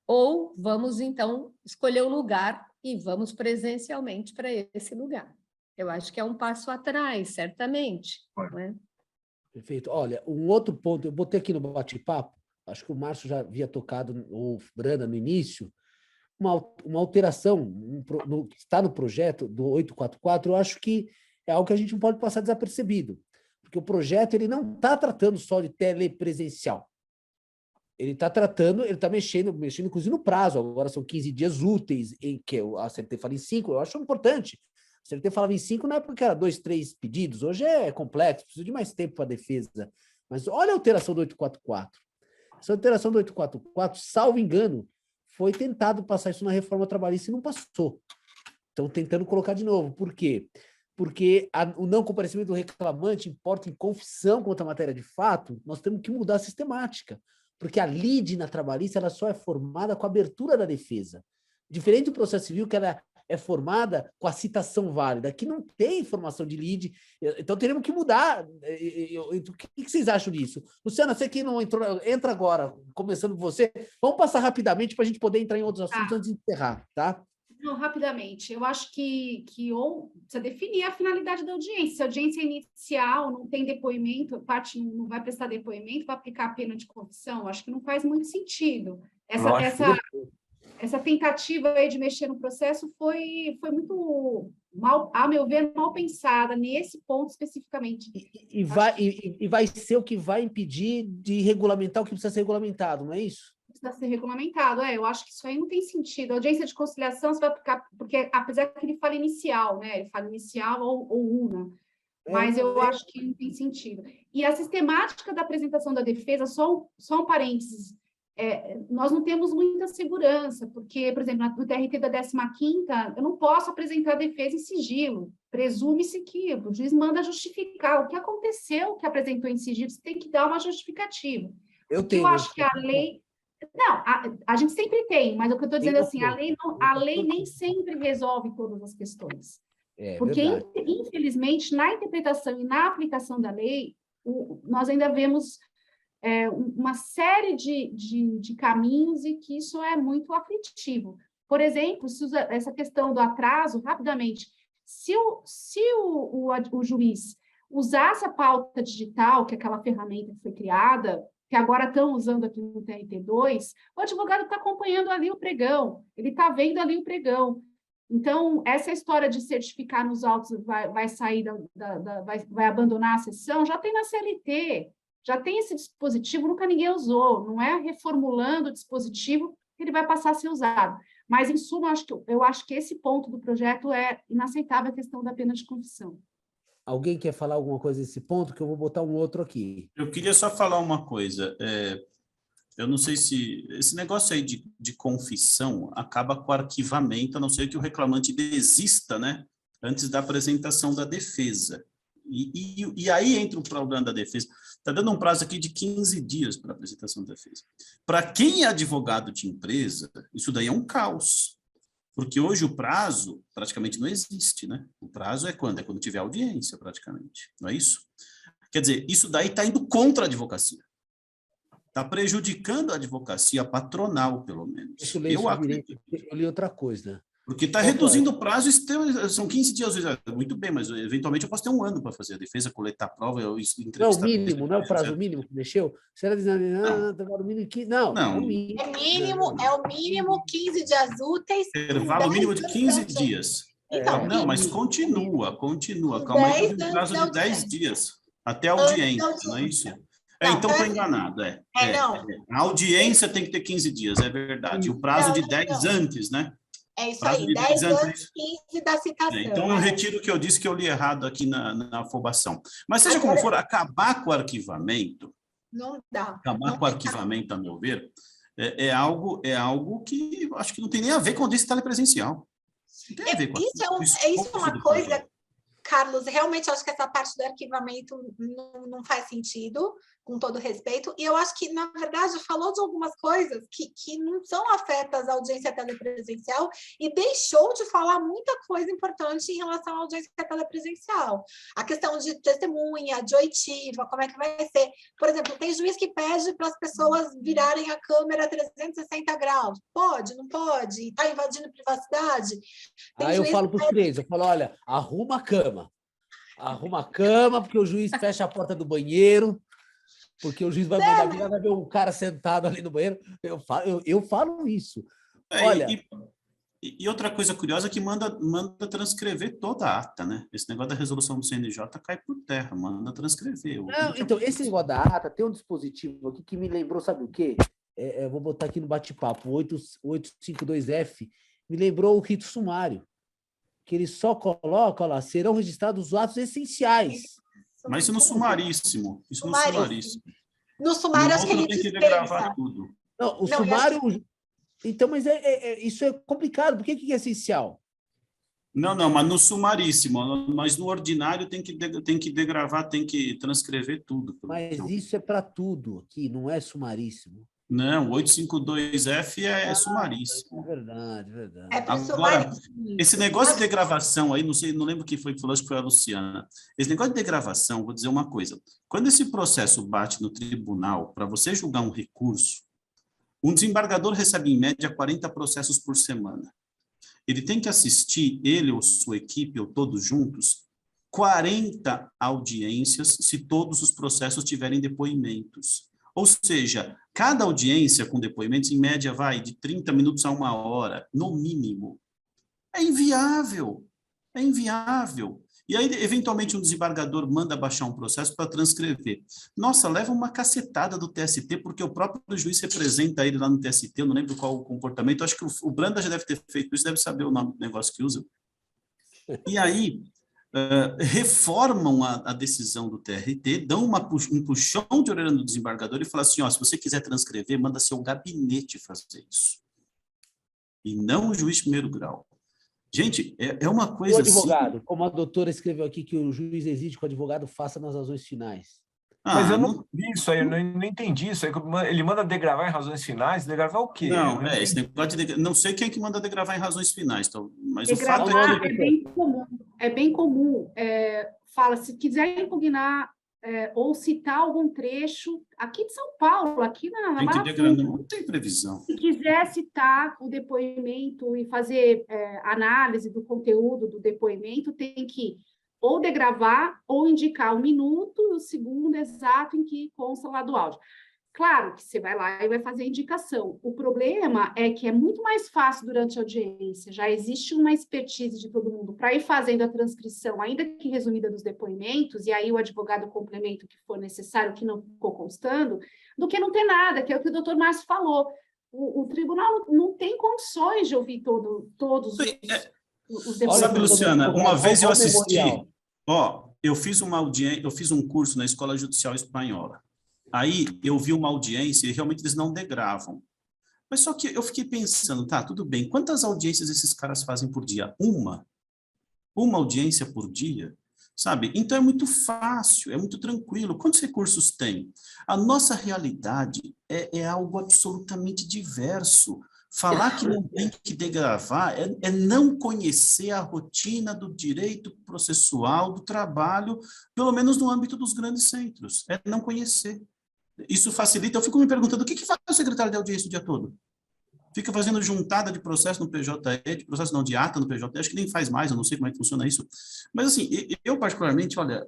Ou vamos, então, escolher o lugar e vamos presencialmente para esse lugar. Eu acho que é um passo atrás, certamente, não é? Perfeito. Olha, um outro ponto, eu botei aqui no bate-papo, acho que o Márcio já havia tocado, ou Branda, no início, uma alteração que está no projeto do 844, eu acho que é algo que a gente não pode passar desapercebido, porque o projeto ele não está tratando só de telepresencial. Ele está mexendo inclusive no prazo, agora são 15 dias úteis, em que a CLT fala em 5, eu acho importante. A CLT falava em 5 na época que era 2, 3 pedidos, hoje é complexo, precisa de mais tempo para a defesa. Mas olha a alteração do 844. Essa alteração do 844, salvo engano, foi tentado passar isso na reforma trabalhista e não passou. Estão tentando colocar de novo. Por quê? porque o não comparecimento do reclamante importa em confissão contra a matéria de fato, nós temos que mudar a sistemática, porque a lide na trabalhista ela só é formada com a abertura da defesa. Diferente do processo civil, que ela é formada com a citação válida. Aqui não tem formação de lide, então teremos que mudar. O que vocês acham disso? Luciana, você que não entrou, entra agora, começando com você. Vamos passar rapidamente para a gente poder entrar em outros assuntos antes de encerrar, tá? Não, rapidamente. Eu acho que ou precisa definir a finalidade da audiência. Se a audiência é inicial, não tem depoimento, a parte não vai prestar depoimento, vai aplicar a pena de confissão, acho que não faz muito sentido. Essa tentativa aí de mexer no processo foi muito mal, a meu ver, mal pensada nesse ponto especificamente. E vai ser o que vai impedir de regulamentar o que precisa ser regulamentado, não é isso? Precisa ser regulamentado, eu acho que isso aí não tem sentido. A audiência de conciliação você vai aplicar, porque apesar que ele fala inicial, né? Ele fala inicial ou una, mas eu acho que não tem sentido. E a sistemática da apresentação da defesa, só um parênteses, nós não temos muita segurança, porque, por exemplo, no TRT da 15ª, eu não posso apresentar a defesa em sigilo. Presume-se que o juiz manda justificar o que aconteceu, que apresentou em sigilo, você tem que dar uma justificativa. Eu acho que a lei... Não, a gente sempre tem, mas o que eu estou dizendo assim, a lei nem sempre resolve todas as questões. Porque, infelizmente, na interpretação e na aplicação da lei, nós ainda vemos uma série de caminhos e que isso é muito aflitivo. Por exemplo, essa questão do atraso, rapidamente, se o juiz usasse a pauta digital, que é aquela ferramenta que foi criada, que agora estão usando aqui no TRT2, o advogado está acompanhando ali o pregão, ele está vendo ali o pregão. Então, essa história de certificar nos autos vai sair, vai abandonar a sessão, já tem na CLT, já tem esse dispositivo, nunca ninguém usou, não é reformulando o dispositivo que ele vai passar a ser usado. Mas, em suma, eu acho que esse ponto do projeto é inaceitável, a questão da pena de confissão. Alguém quer falar alguma coisa nesse ponto? Que eu vou botar um outro aqui. Eu queria só falar uma coisa. Eu não sei se... Esse negócio aí de confissão acaba com o arquivamento, a não ser que o reclamante desista, né? Antes da apresentação da defesa. E aí entra o problema da defesa. Está dando um prazo aqui de 15 dias para a apresentação da defesa. Para quem é advogado de empresa, isso daí é um caos. Porque hoje o prazo praticamente não existe, né? O prazo é quando? É quando tiver audiência, praticamente. Não é isso? Quer dizer, isso daí está indo contra a advocacia. Está prejudicando a advocacia patronal, pelo menos. Eu acredito. Eu li outra coisa. Porque está reduzindo o prazo, são 15 dias. Muito bem, mas eventualmente eu posso ter um ano para fazer a defesa, coletar prova, entrevistar... Não, o mínimo, não é o prazo mínimo que mexeu? Se ela dizendo, o mínimo que... Não. É o mínimo 15 dias úteis. Intervalo mínimo de 15 dias. Então, não, mas continua. Calma aí, tem um prazo de 10 dias. Até a audiência, não é isso? Então estou enganado. Não. A audiência tem que ter 15 dias, é verdade. E o prazo de 10 antes, né? É isso aí, 10 anos, 15 da citação. Então, eu retiro o que eu disse, que eu li errado aqui na afobação. Mas, seja como for, acabar com o arquivamento... Não dá. Acabar com o arquivamento, a meu ver, é algo que eu acho que não tem nem a ver com a audiência telepresencial. Não tem a ver com isso é uma coisa, Carlos, realmente acho que essa parte do arquivamento não faz sentido, com todo respeito, e eu acho que, na verdade, falou de algumas coisas que não são afetas à audiência telepresencial e deixou de falar muita coisa importante em relação à audiência telepresencial. A questão de testemunha, de oitiva, como é que vai ser. Por exemplo, tem juiz que pede para as pessoas virarem a câmera 360 graus. Pode, não pode? Está invadindo privacidade? Aí eu falo para os três, eu falo, olha, arruma a cama, porque o juiz fecha a porta do banheiro, porque o juiz vai mandar virar, vai ver um cara sentado ali no banheiro. Eu falo isso. Olha... E outra coisa curiosa é que manda transcrever toda a ata, né? Esse negócio da resolução do CNJ cai por terra, manda transcrever. Não, então, esse negócio da ata, tem um dispositivo aqui que me lembrou, sabe o quê? Eu vou botar aqui no bate-papo, 852F, me lembrou o rito sumário, que ele só coloca, lá, serão registrados os atos essenciais. Mas isso no sumaríssimo. No sumário, acho que ele tem que gravar tudo. Não, o sumário... Então, mas isso é complicado. Por que é essencial? Não, mas no sumaríssimo, mas no ordinário tem que degravar, tem que transcrever tudo. Mas isso é para tudo aqui, não é sumaríssimo. Não, 852F é sumaríssimo. É verdade, é verdade. É para Agora, sumaríssimo. esse negócio de degravação aí, não sei, não lembro quem foi que falou, acho que foi a Luciana. Esse negócio de degravação, vou dizer uma coisa. Quando esse processo bate no tribunal, para você julgar um recurso, um desembargador recebe, em média, 40 processos por semana. Ele tem que assistir, ele ou sua equipe, ou todos juntos, 40 audiências, se todos os processos tiverem depoimentos. Ou seja, cada audiência com depoimentos, em média, vai de 30 minutos a 1 hora, no mínimo. É inviável. É inviável. E aí, eventualmente, um desembargador manda baixar um processo para transcrever. Nossa, leva uma cacetada do TST, porque o próprio juiz representa ele lá no TST, eu não lembro qual o comportamento, acho que o Branda já deve ter feito isso, deve saber o nome do negócio que usa. E aí, reformam a decisão do TRT, dão um puxão de orelha no desembargador e falam assim, ó, se você quiser transcrever, manda seu gabinete fazer isso. E não o juiz de primeiro grau. Gente, é uma coisa o advogado, assim... como a doutora escreveu aqui, que o juiz exige que o advogado faça nas razões finais. Mas eu não vi isso aí, eu não entendi isso aí. Ele manda degravar em razões finais? Degravar o quê? Não, esse negócio de não sei quem é que manda degravar em razões finais, então, mas degravar o fato é bem comum. É bem comum. Fala, se quiser impugnar ou citar algum trecho, aqui de São Paulo, aqui na tem que Barra degradar, Funda, não tem previsão. se quiser citar o depoimento e fazer análise do conteúdo do depoimento, tem que ou degravar ou indicar o minuto e o segundo exato em que consta lá do áudio. Claro que você vai lá e vai fazer a indicação. O problema é que é muito mais fácil durante a audiência, já existe uma expertise de todo mundo para ir fazendo a transcrição, ainda que resumida dos depoimentos, e aí o advogado complementa o que for necessário, que não ficou constando, do que não ter nada, que é o que o doutor Márcio falou. O tribunal não tem condições de ouvir todos os depoimentos. Sabe, Luciana, uma vez eu assisti, eu fiz um curso na Escola Judicial Espanhola. Aí eu vi uma audiência e realmente eles não degravam. Mas só que eu fiquei pensando, tá, tudo bem, quantas audiências esses caras fazem por dia? Uma audiência por dia, sabe? Então é muito fácil, é muito tranquilo. Quantos recursos tem? A nossa realidade é algo absolutamente diverso. Falar que não tem que degravar é não conhecer a rotina do direito processual, do trabalho, pelo menos no âmbito dos grandes centros. É não conhecer. Isso facilita. Eu fico me perguntando, o que faz o secretário de audiência o dia todo? Fica fazendo juntada de processo no PJE, de processo não, de ata no PJE, acho que nem faz mais, eu não sei como é que funciona isso. Mas, assim, eu particularmente, olha,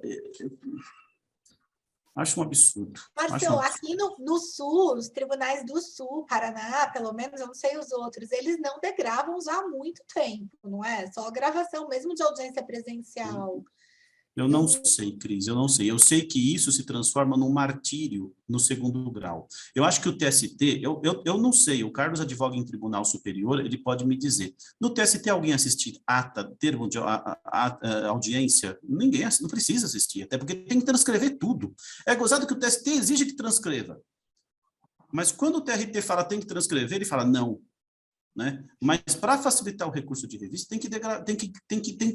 acho um absurdo. Marcelo, aqui no Sul, os tribunais do Sul, Paraná, pelo menos, eu não sei os outros, eles não degravam já há muito tempo, não é? Só gravação mesmo de audiência presencial. Eu não sei, Cris, eu não sei. Eu sei que isso se transforma num martírio no segundo grau. Eu acho que o TST, eu não sei, o Carlos advoga em tribunal superior, ele pode me dizer. No TST, alguém assistir ata, termo de audiência? Ninguém não precisa assistir, até porque tem que transcrever tudo. É gozado que o TST exige que transcreva. Mas quando o TRT fala tem que transcrever, ele fala não. Né? Mas para facilitar o recurso de revista, tem que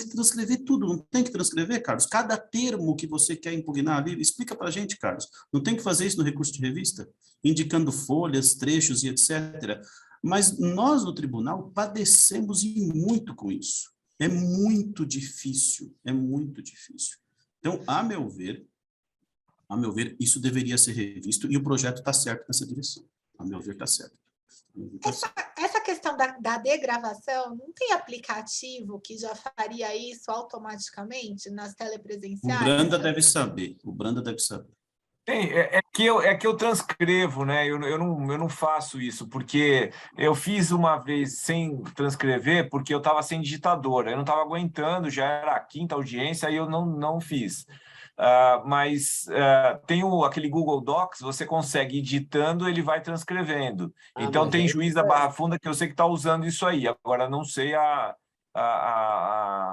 transcrever tudo, não tem que transcrever, Carlos? Cada termo que você quer impugnar ali, explica para a gente, Carlos. Não tem que fazer isso no recurso de revista? Indicando folhas, trechos e etc. Mas nós, no tribunal, padecemos e muito com isso. É muito difícil, é muito difícil. Então, a meu ver, isso deveria ser revisto e o projeto está certo nessa direção. A meu ver, está certo. Essa questão da degravação, não tem aplicativo que já faria isso automaticamente nas telepresenciais? O Branda deve saber. Tem, é que eu transcrevo, né? Eu não faço isso, porque eu fiz uma vez sem transcrever, porque eu estava sem digitador, eu não estava aguentando, já era a quinta audiência, aí eu não fiz. Mas tem aquele Google Docs, você consegue ir digitando, ele vai transcrevendo. Então, tem juiz da Barra Funda que eu sei que está usando isso aí. Agora, não sei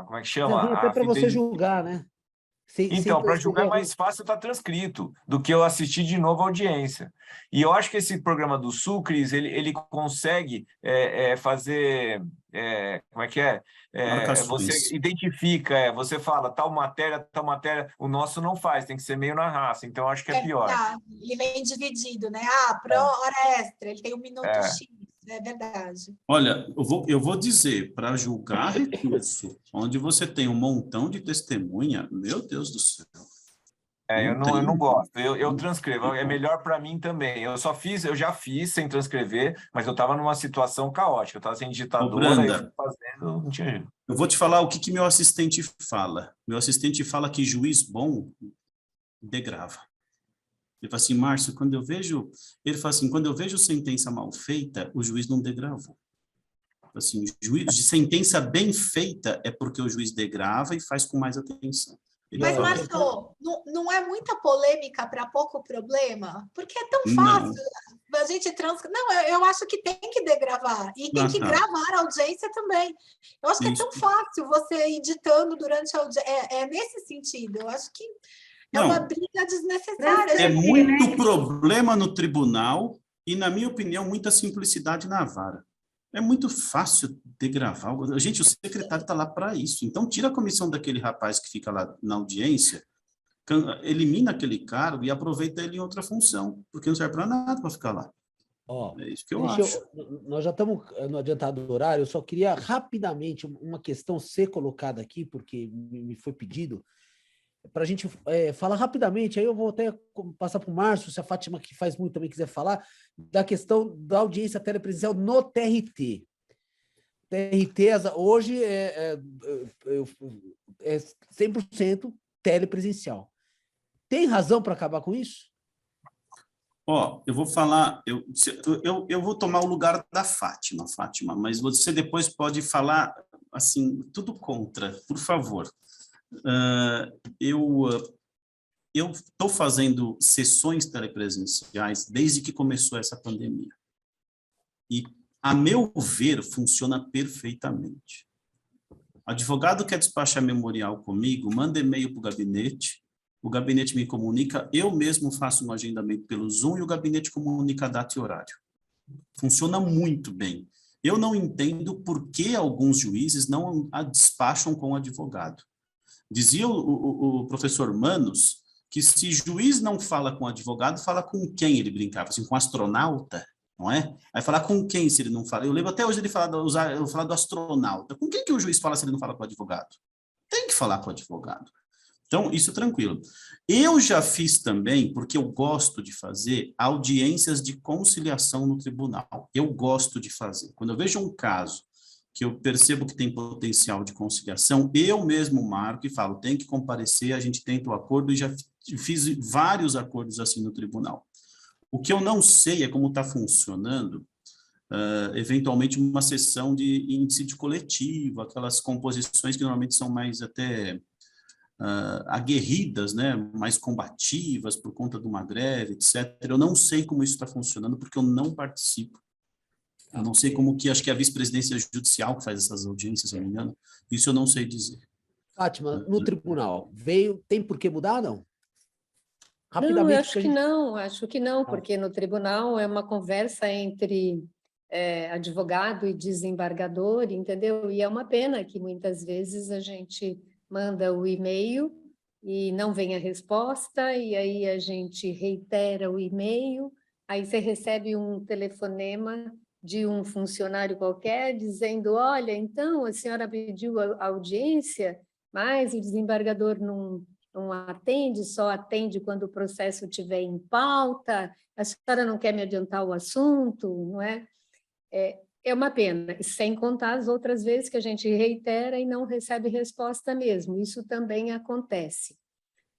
como é que chama? Até para você julgar, né? Então, para julgar é transcrever. mais fácil estar transcrito do que eu assistir de novo a audiência. E eu acho que esse programa do Sul, Cris, ele consegue fazer... como é que é? Você Marcações. identifica, você fala tal matéria, o nosso não faz, tem que ser meio na raça, então eu acho que é pior. Verdade. Ele vem dividido, né? Ah, pro hora extra, ele tem 1 minuto X, é verdade. Olha, eu vou dizer, para julgar recurso, onde você tem um montão de testemunha, meu Deus do céu. Eu não tem. gosto, eu transcrevo, é melhor para mim também. Eu já fiz sem transcrever, mas eu estava numa situação caótica, eu estava sem digitadora, Branda, eu fui fazendo, não tinha jeito. eu vou te falar o que meu assistente fala. Meu assistente fala que juiz bom degrava. Ele fala assim, Márcio, ele fala assim, quando eu vejo sentença mal feita, o juiz não degravou. Assim, sentença bem feita é porque o juiz degrava e faz com mais atenção. Mas, Márcio, não é muita polêmica para pouco problema? Porque é tão fácil a gente transcrever. Não, eu acho que tem que degravar. E tem que gravar a audiência também. Eu acho que é tão fácil você ir editando durante a audiência. É nesse sentido. Eu acho que é uma briga desnecessária. É muito problema no tribunal e, na minha opinião, muita simplicidade na vara. É muito fácil degravar. Gente, o secretário está lá para isso. Então, tira a comissão daquele rapaz que fica lá na audiência, elimina aquele cargo e aproveita ele em outra função, porque não serve para nada para ficar lá. É isso que eu acho. Nós já estamos no adiantado do horário, eu só queria rapidamente uma questão ser colocada aqui, porque me foi pedido, para a gente falar rapidamente, aí eu vou até passar para o Márcio, se a Fátima, que faz muito, também quiser falar, da questão da audiência telepresencial no TRT. TRT, hoje, é 100% telepresencial. Tem razão para acabar com isso? Eu vou falar, eu vou tomar o lugar da Fátima, mas você depois pode falar, assim, tudo contra, por favor. Eu estou fazendo sessões telepresenciais desde que começou essa pandemia. E, a meu ver, funciona perfeitamente. O advogado quer despachar memorial comigo, manda e-mail para o gabinete me comunica, eu mesmo faço um agendamento pelo Zoom e o gabinete comunica a data e horário. Funciona muito bem. Eu não entendo por que alguns juízes não a despacham com o advogado. Dizia o professor Manos que se juiz não fala com advogado, fala com quem? Ele brincava, assim, com astronauta, não é? Aí falar com quem se ele não fala? Eu lembro até hoje ele falar do astronauta. Com quem que o juiz fala se ele não fala com o advogado? Tem que falar com o advogado. Então, isso tranquilo. Eu já fiz também, porque eu gosto de fazer, audiências de conciliação no tribunal. Eu gosto de fazer. Quando eu vejo um caso que eu percebo que tem potencial de conciliação, eu mesmo marco e falo, tem que comparecer, a gente tenta o acordo, e já fiz vários acordos assim no tribunal. O que eu não sei é como está funcionando, eventualmente, uma sessão de índice de coletivo, aquelas composições que normalmente são mais até aguerridas, né, mais combativas por conta de uma greve, etc. Eu não sei como isso está funcionando, porque eu não participo. Eu não sei como que, acho que é a vice-presidência judicial que faz essas audiências, se eu não me engano. Isso eu não sei dizer. Fátima, no tribunal, tem por que mudar, não? Rapidamente. Não, eu acho que não, porque no tribunal é uma conversa entre advogado e desembargador, entendeu? E é uma pena que muitas vezes a gente manda o e-mail e não vem a resposta, e aí a gente reitera o e-mail, aí você recebe um telefonema de um funcionário qualquer dizendo, olha, então a senhora pediu a audiência, mas o desembargador não atende, só atende quando o processo estiver em pauta, a senhora não quer me adiantar o assunto, não é? É uma pena, sem contar as outras vezes que a gente reitera e não recebe resposta mesmo, isso também acontece.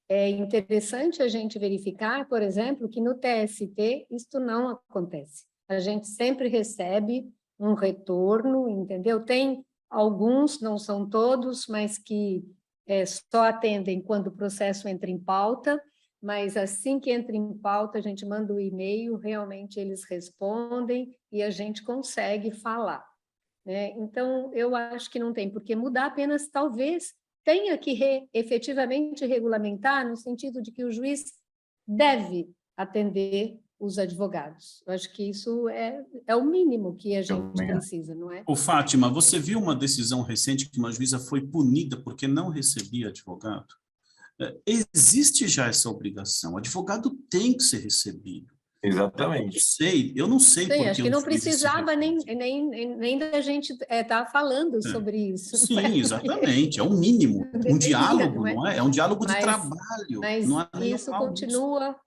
É interessante a gente verificar, por exemplo, que no TST isto não acontece. A gente sempre recebe um retorno, entendeu? Tem alguns, não são todos, mas que só atendem quando o processo entra em pauta, mas assim que entra em pauta, a gente manda o e-mail, realmente eles respondem e a gente consegue falar, né? Então, eu acho que não tem por que mudar, apenas talvez tenha que efetivamente regulamentar no sentido de que o juiz deve atender os advogados. Eu acho que isso é o mínimo que a gente precisa, não é? Ô, Fátima, você viu uma decisão recente que uma juíza foi punida porque não recebia advogado? Existe já essa obrigação, o advogado tem que ser recebido. Exatamente. Eu não sei Sim, porque acho que não precisava nem da gente estar falando sobre isso. Sim, exatamente, é um mínimo, um diálogo, não é? Não é? É um diálogo de Mas trabalho, Mas não há nenhum isso mal nisso.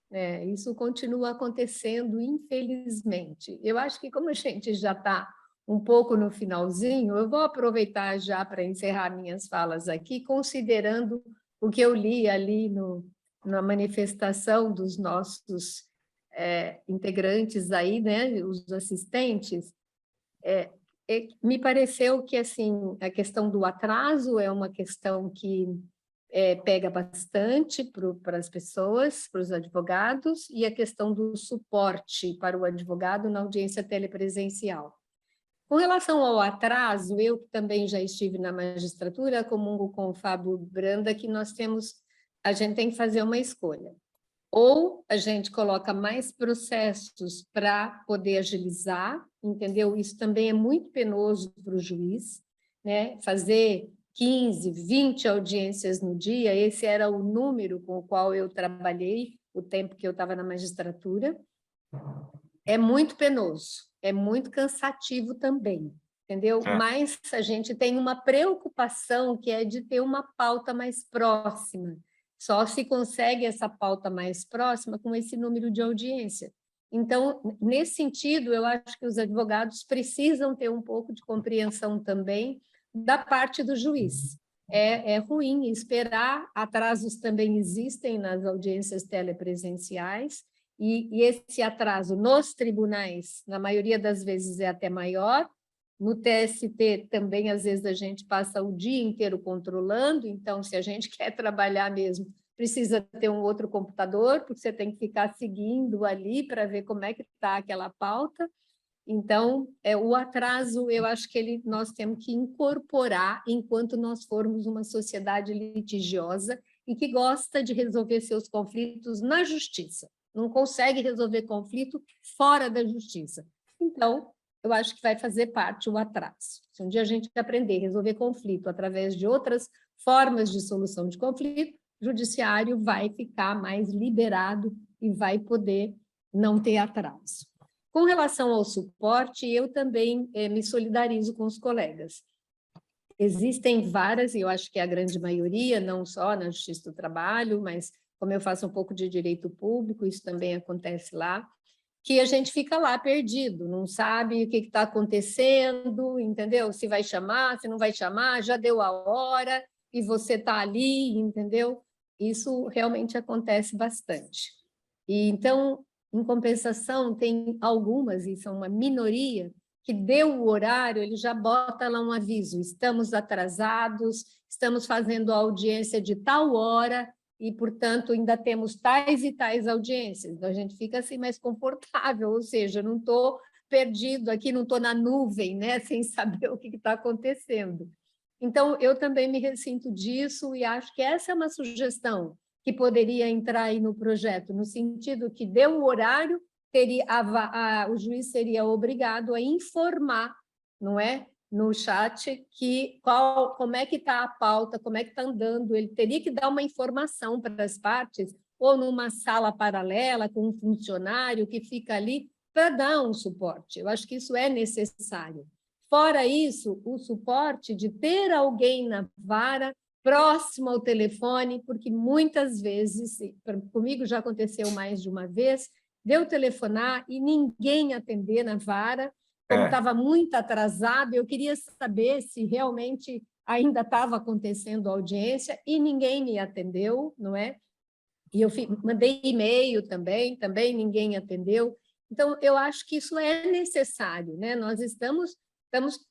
isso continua acontecendo, infelizmente. Eu acho que, como a gente já está um pouco no finalzinho, eu vou aproveitar já para encerrar minhas falas aqui, considerando o que eu li ali na manifestação dos nossos integrantes aí, né, os assistentes. Me pareceu que assim a questão do atraso é uma questão que pega bastante para as pessoas, para os advogados, e a questão do suporte para o advogado na audiência telepresencial. Com relação ao atraso, eu que também já estive na magistratura, comungo com o Fábio Branda, que a gente tem que fazer uma escolha. Ou a gente coloca mais processos para poder agilizar, entendeu? Isso também é muito penoso para o juiz, né? Fazer 15, 20 audiências no dia, esse era o número com o qual eu trabalhei, o tempo que eu estava na magistratura. É muito penoso, é muito cansativo também, entendeu? Mas a gente tem uma preocupação que é de ter uma pauta mais próxima. Só se consegue essa pauta mais próxima com esse número de audiência. Então, nesse sentido, eu acho que os advogados precisam ter um pouco de compreensão também da parte do juiz. É ruim esperar, atrasos também existem nas audiências telepresenciais, e esse atraso nos tribunais, na maioria das vezes, é até maior. No TST também, às vezes, a gente passa o dia inteiro controlando, então, se a gente quer trabalhar mesmo, precisa ter um outro computador, porque você tem que ficar seguindo ali para ver como é que está aquela pauta. Então, o atraso, eu acho que nós temos que incorporar enquanto nós formos uma sociedade litigiosa e que gosta de resolver seus conflitos na justiça. Não consegue resolver conflito fora da justiça. Então, eu acho que vai fazer parte o atraso. Se um dia a gente aprender a resolver conflito através de outras formas de solução de conflito, o judiciário vai ficar mais liberado e vai poder não ter atraso. Com relação ao suporte, eu também me solidarizo com os colegas. Existem várias, e eu acho que é a grande maioria, não só na Justiça do Trabalho, mas como eu faço um pouco de direito público, isso também acontece lá, que a gente fica lá perdido, não sabe o que está acontecendo, entendeu? Se vai chamar, se não vai chamar, já deu a hora e você está ali, entendeu? Isso realmente acontece bastante. E então, em compensação, tem algumas, e são uma minoria, que deu o horário, ele já bota lá um aviso, estamos atrasados, estamos fazendo a audiência de tal hora, e, portanto, ainda temos tais e tais audiências. Então, a gente fica assim mais confortável, ou seja, não estou perdido aqui, não estou na nuvem, né, sem saber o que está acontecendo. Então, eu também me ressinto disso e acho que essa é uma sugestão que poderia entrar aí no projeto, no sentido que deu o horário, o juiz seria obrigado a informar, não é? No chat, como é que está a pauta, como é que está andando, ele teria que dar uma informação para as partes, ou numa sala paralela, com um funcionário que fica ali, para dar um suporte. Eu acho que isso é necessário. Fora isso, o suporte de ter alguém na vara, próximo ao telefone, porque muitas vezes, comigo já aconteceu mais de uma vez, deu telefonar e ninguém atender na vara, como estava muito atrasado, eu queria saber se realmente ainda estava acontecendo a audiência e ninguém me atendeu, não é? E eu mandei e-mail também ninguém atendeu. Então, eu acho que isso é necessário, né? Nós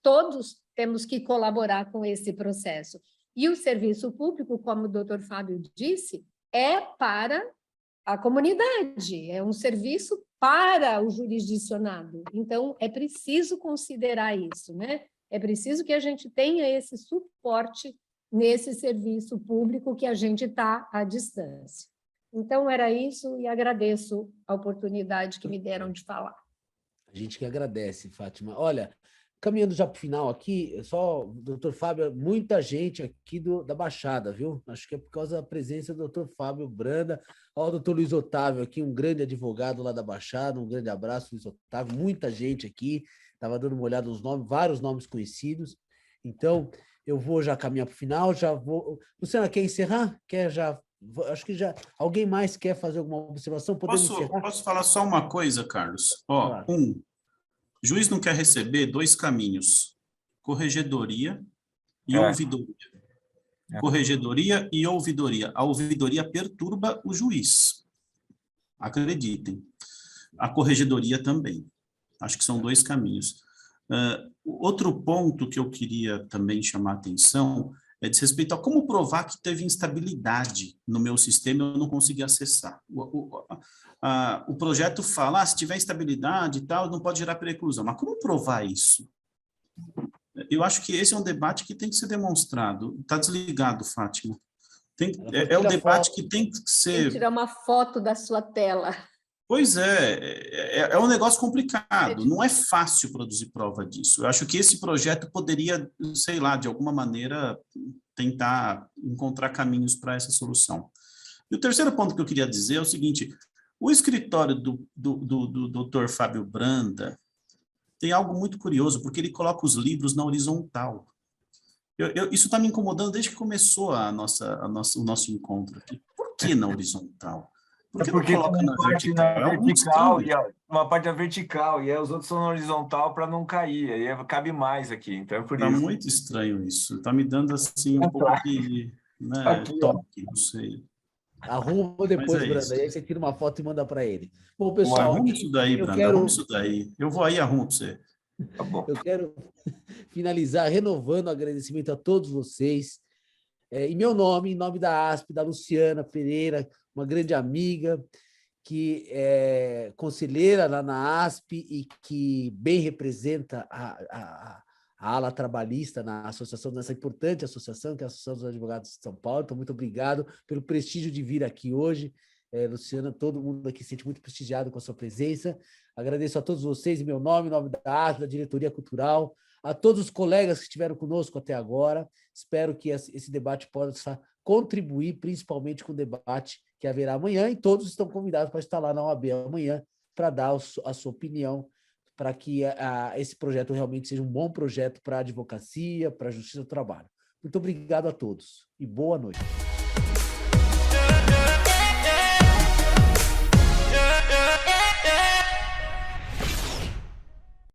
todos temos que colaborar com esse processo. E o serviço público, como o doutor Fábio disse, é para a comunidade, é um serviço para o jurisdicionado. Então, é preciso considerar isso, né? É preciso que a gente tenha esse suporte nesse serviço público que a gente está à distância. Então, era isso, e agradeço a oportunidade que me deram de falar. A gente que agradece, Fátima. Olha, caminhando já para o final aqui, só, doutor Fábio, muita gente aqui da Baixada, viu? Acho que é por causa da presença do doutor Fábio Branda. Ó, o doutor Luiz Otávio aqui, um grande advogado lá da Baixada, um grande abraço, Luiz Otávio. Muita gente aqui, estava dando uma olhada nos nomes, vários nomes conhecidos. Então, eu vou já caminhar para o final, já vou... Luciana, quer encerrar? Quer já... Acho que já... Alguém mais quer fazer alguma observação? Podemos encerrar? Posso falar só uma coisa, Carlos? Ó, Claro. Juiz não quer receber 2 caminhos, corregedoria e ouvidoria. Corregedoria e ouvidoria. A ouvidoria perturba o juiz. Acreditem. A corregedoria também. Acho que são 2 caminhos. Outro ponto que eu queria também chamar a atenção é diz respeito a como provar que teve instabilidade no meu sistema e eu não consegui acessar. O projeto fala, se tiver instabilidade e tal, não pode gerar preclusão. Mas como provar isso? Eu acho que esse é um debate que tem que ser demonstrado. Está desligado, Fátima. É um debate que tem que ser... Tem que tirar uma foto da sua tela. Pois é um negócio complicado, não é fácil produzir prova disso. Eu acho que esse projeto poderia, sei lá, de alguma maneira, tentar encontrar caminhos para essa solução. E o terceiro ponto que eu queria dizer é o seguinte, o escritório do Dr. Fábio Branda tem algo muito curioso, porque ele coloca os livros na horizontal. Isso está me incomodando desde que começou o nosso encontro aqui. Por que na horizontal? Por que porque não coloca na vertical? Uma parte na vertical, e aí os outros são na horizontal para não cair, aí cabe mais aqui, então é por isso. Está muito estranho isso, está me dando assim um pouco de toque, não sei. Arruma depois, Branda, aí você tira uma foto e manda para ele. Bom, pessoal... Arruma isso daí, Branda, arruma isso daí. Eu vou aí e arrumo para você. Tá bom. Eu quero finalizar renovando o agradecimento a todos vocês. Em meu nome, em nome da ASP, da Luciana Pereira, uma grande amiga, que é conselheira lá na ASP e que bem representa a ala trabalhista na associação, nessa importante associação, que é a Associação dos Advogados de São Paulo. Então, muito obrigado pelo prestígio de vir aqui hoje. Luciana, todo mundo aqui se sente muito prestigiado com a sua presença. Agradeço a todos vocês, em meu nome, em nome da ASP, da Diretoria Cultural, a todos os colegas que estiveram conosco até agora. Espero que esse debate possa contribuir, principalmente com o debate que haverá amanhã, e todos estão convidados para estar lá na OAB amanhã para dar a sua opinião, para que esse projeto realmente seja um bom projeto para a advocacia, para a justiça do trabalho. Muito obrigado a todos e boa noite.